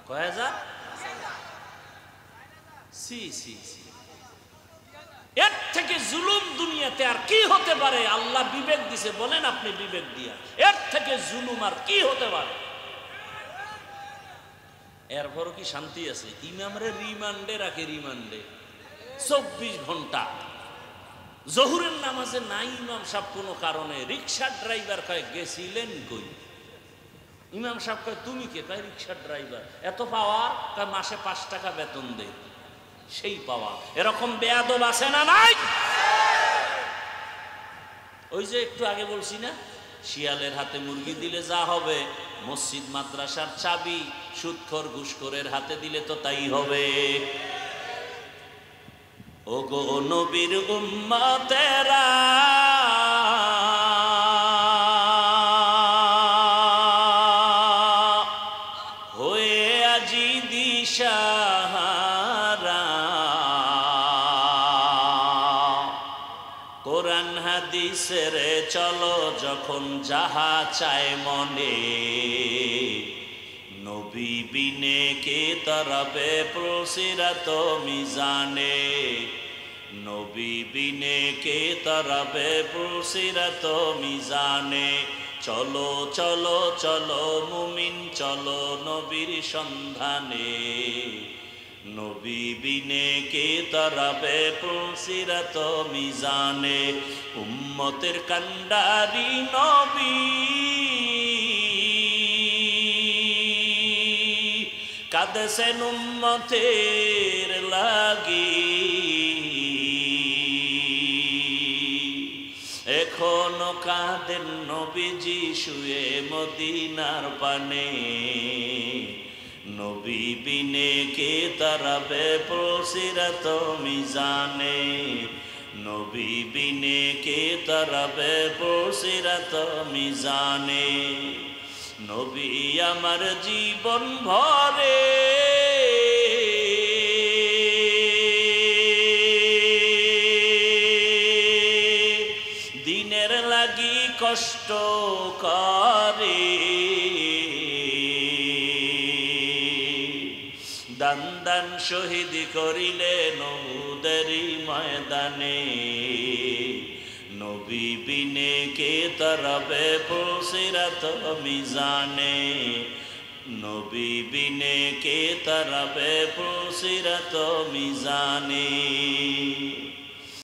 Speaker 1: কয় হাজার? সি সি সি, এর থেকে জুলুম দুনিয়াতে আর কি হতে পারে? আল্লাহ বিবেক দিছে, বলেন আপনি বিবেক দিয়া, এর থেকে জুলুম আর কি হতে পারে? এরপরও কি শান্তি আছে? ইমামরে রিমান্ডে রাখে, রিমান্ডে 24 ঘন্টা। জহুরের নামাজে নাই ইমাম সাহেব কোনো কারণে, রিক্সার ড্রাইভার কয় গেছিলেন কই? ইমাম সাহেব কয় তুমি কে? কয় রিক্সার ড্রাইভার। এত পাওয়ার? কয় মাসে 5 টাকা বেতন দেয়। সেই পাওয়া। এরকম বেয়াদব আছে না নাই? ওই যে একটু আগে বলছি না, শিয়ালের হাতে মুরগি দিলে যা হবে, মসজিদ মাদ্রাসার চাবি সুদখোর ঘুষখোরের হাতে দিলে তো তাই হবে। ও গো নবীর উম্মতেরা, হয়ে আজি দিশাহারা, কোরআন হাদিসের চলো যখন যাহা চায় মনে, নবী বিনে কে তরবে পুলসিরাত মিজানে, নবী বিনে কে তরবে পুলসিরাত মিজানে। চলো চলো চলো মুমিন চলো নবীর সন্ধানে, নবী বিনে কে তরাবে পুলসিরাত মিজানে উম্মতের কান্ডারি নবী কাঁদেছেন উম্মতের লাগি এখনো কাঁদেন নবীজি শুয়ে মদিনার পানে নবী বিনে কে তারাবে পুলসিরাত মিজানে নবী বিনে কে তারাবে পুলসিরাত মিজানে নবী আমার জীবন ভরে দিনের লাগি কষ্ট করে দান দান শহীদ করিলেন উহুদেরই ময়দানে নবী বিনে কে তরাবে পুলসিরাত মিজানে নবী বিনে কে তরাবে পুলসিরাত মিজানে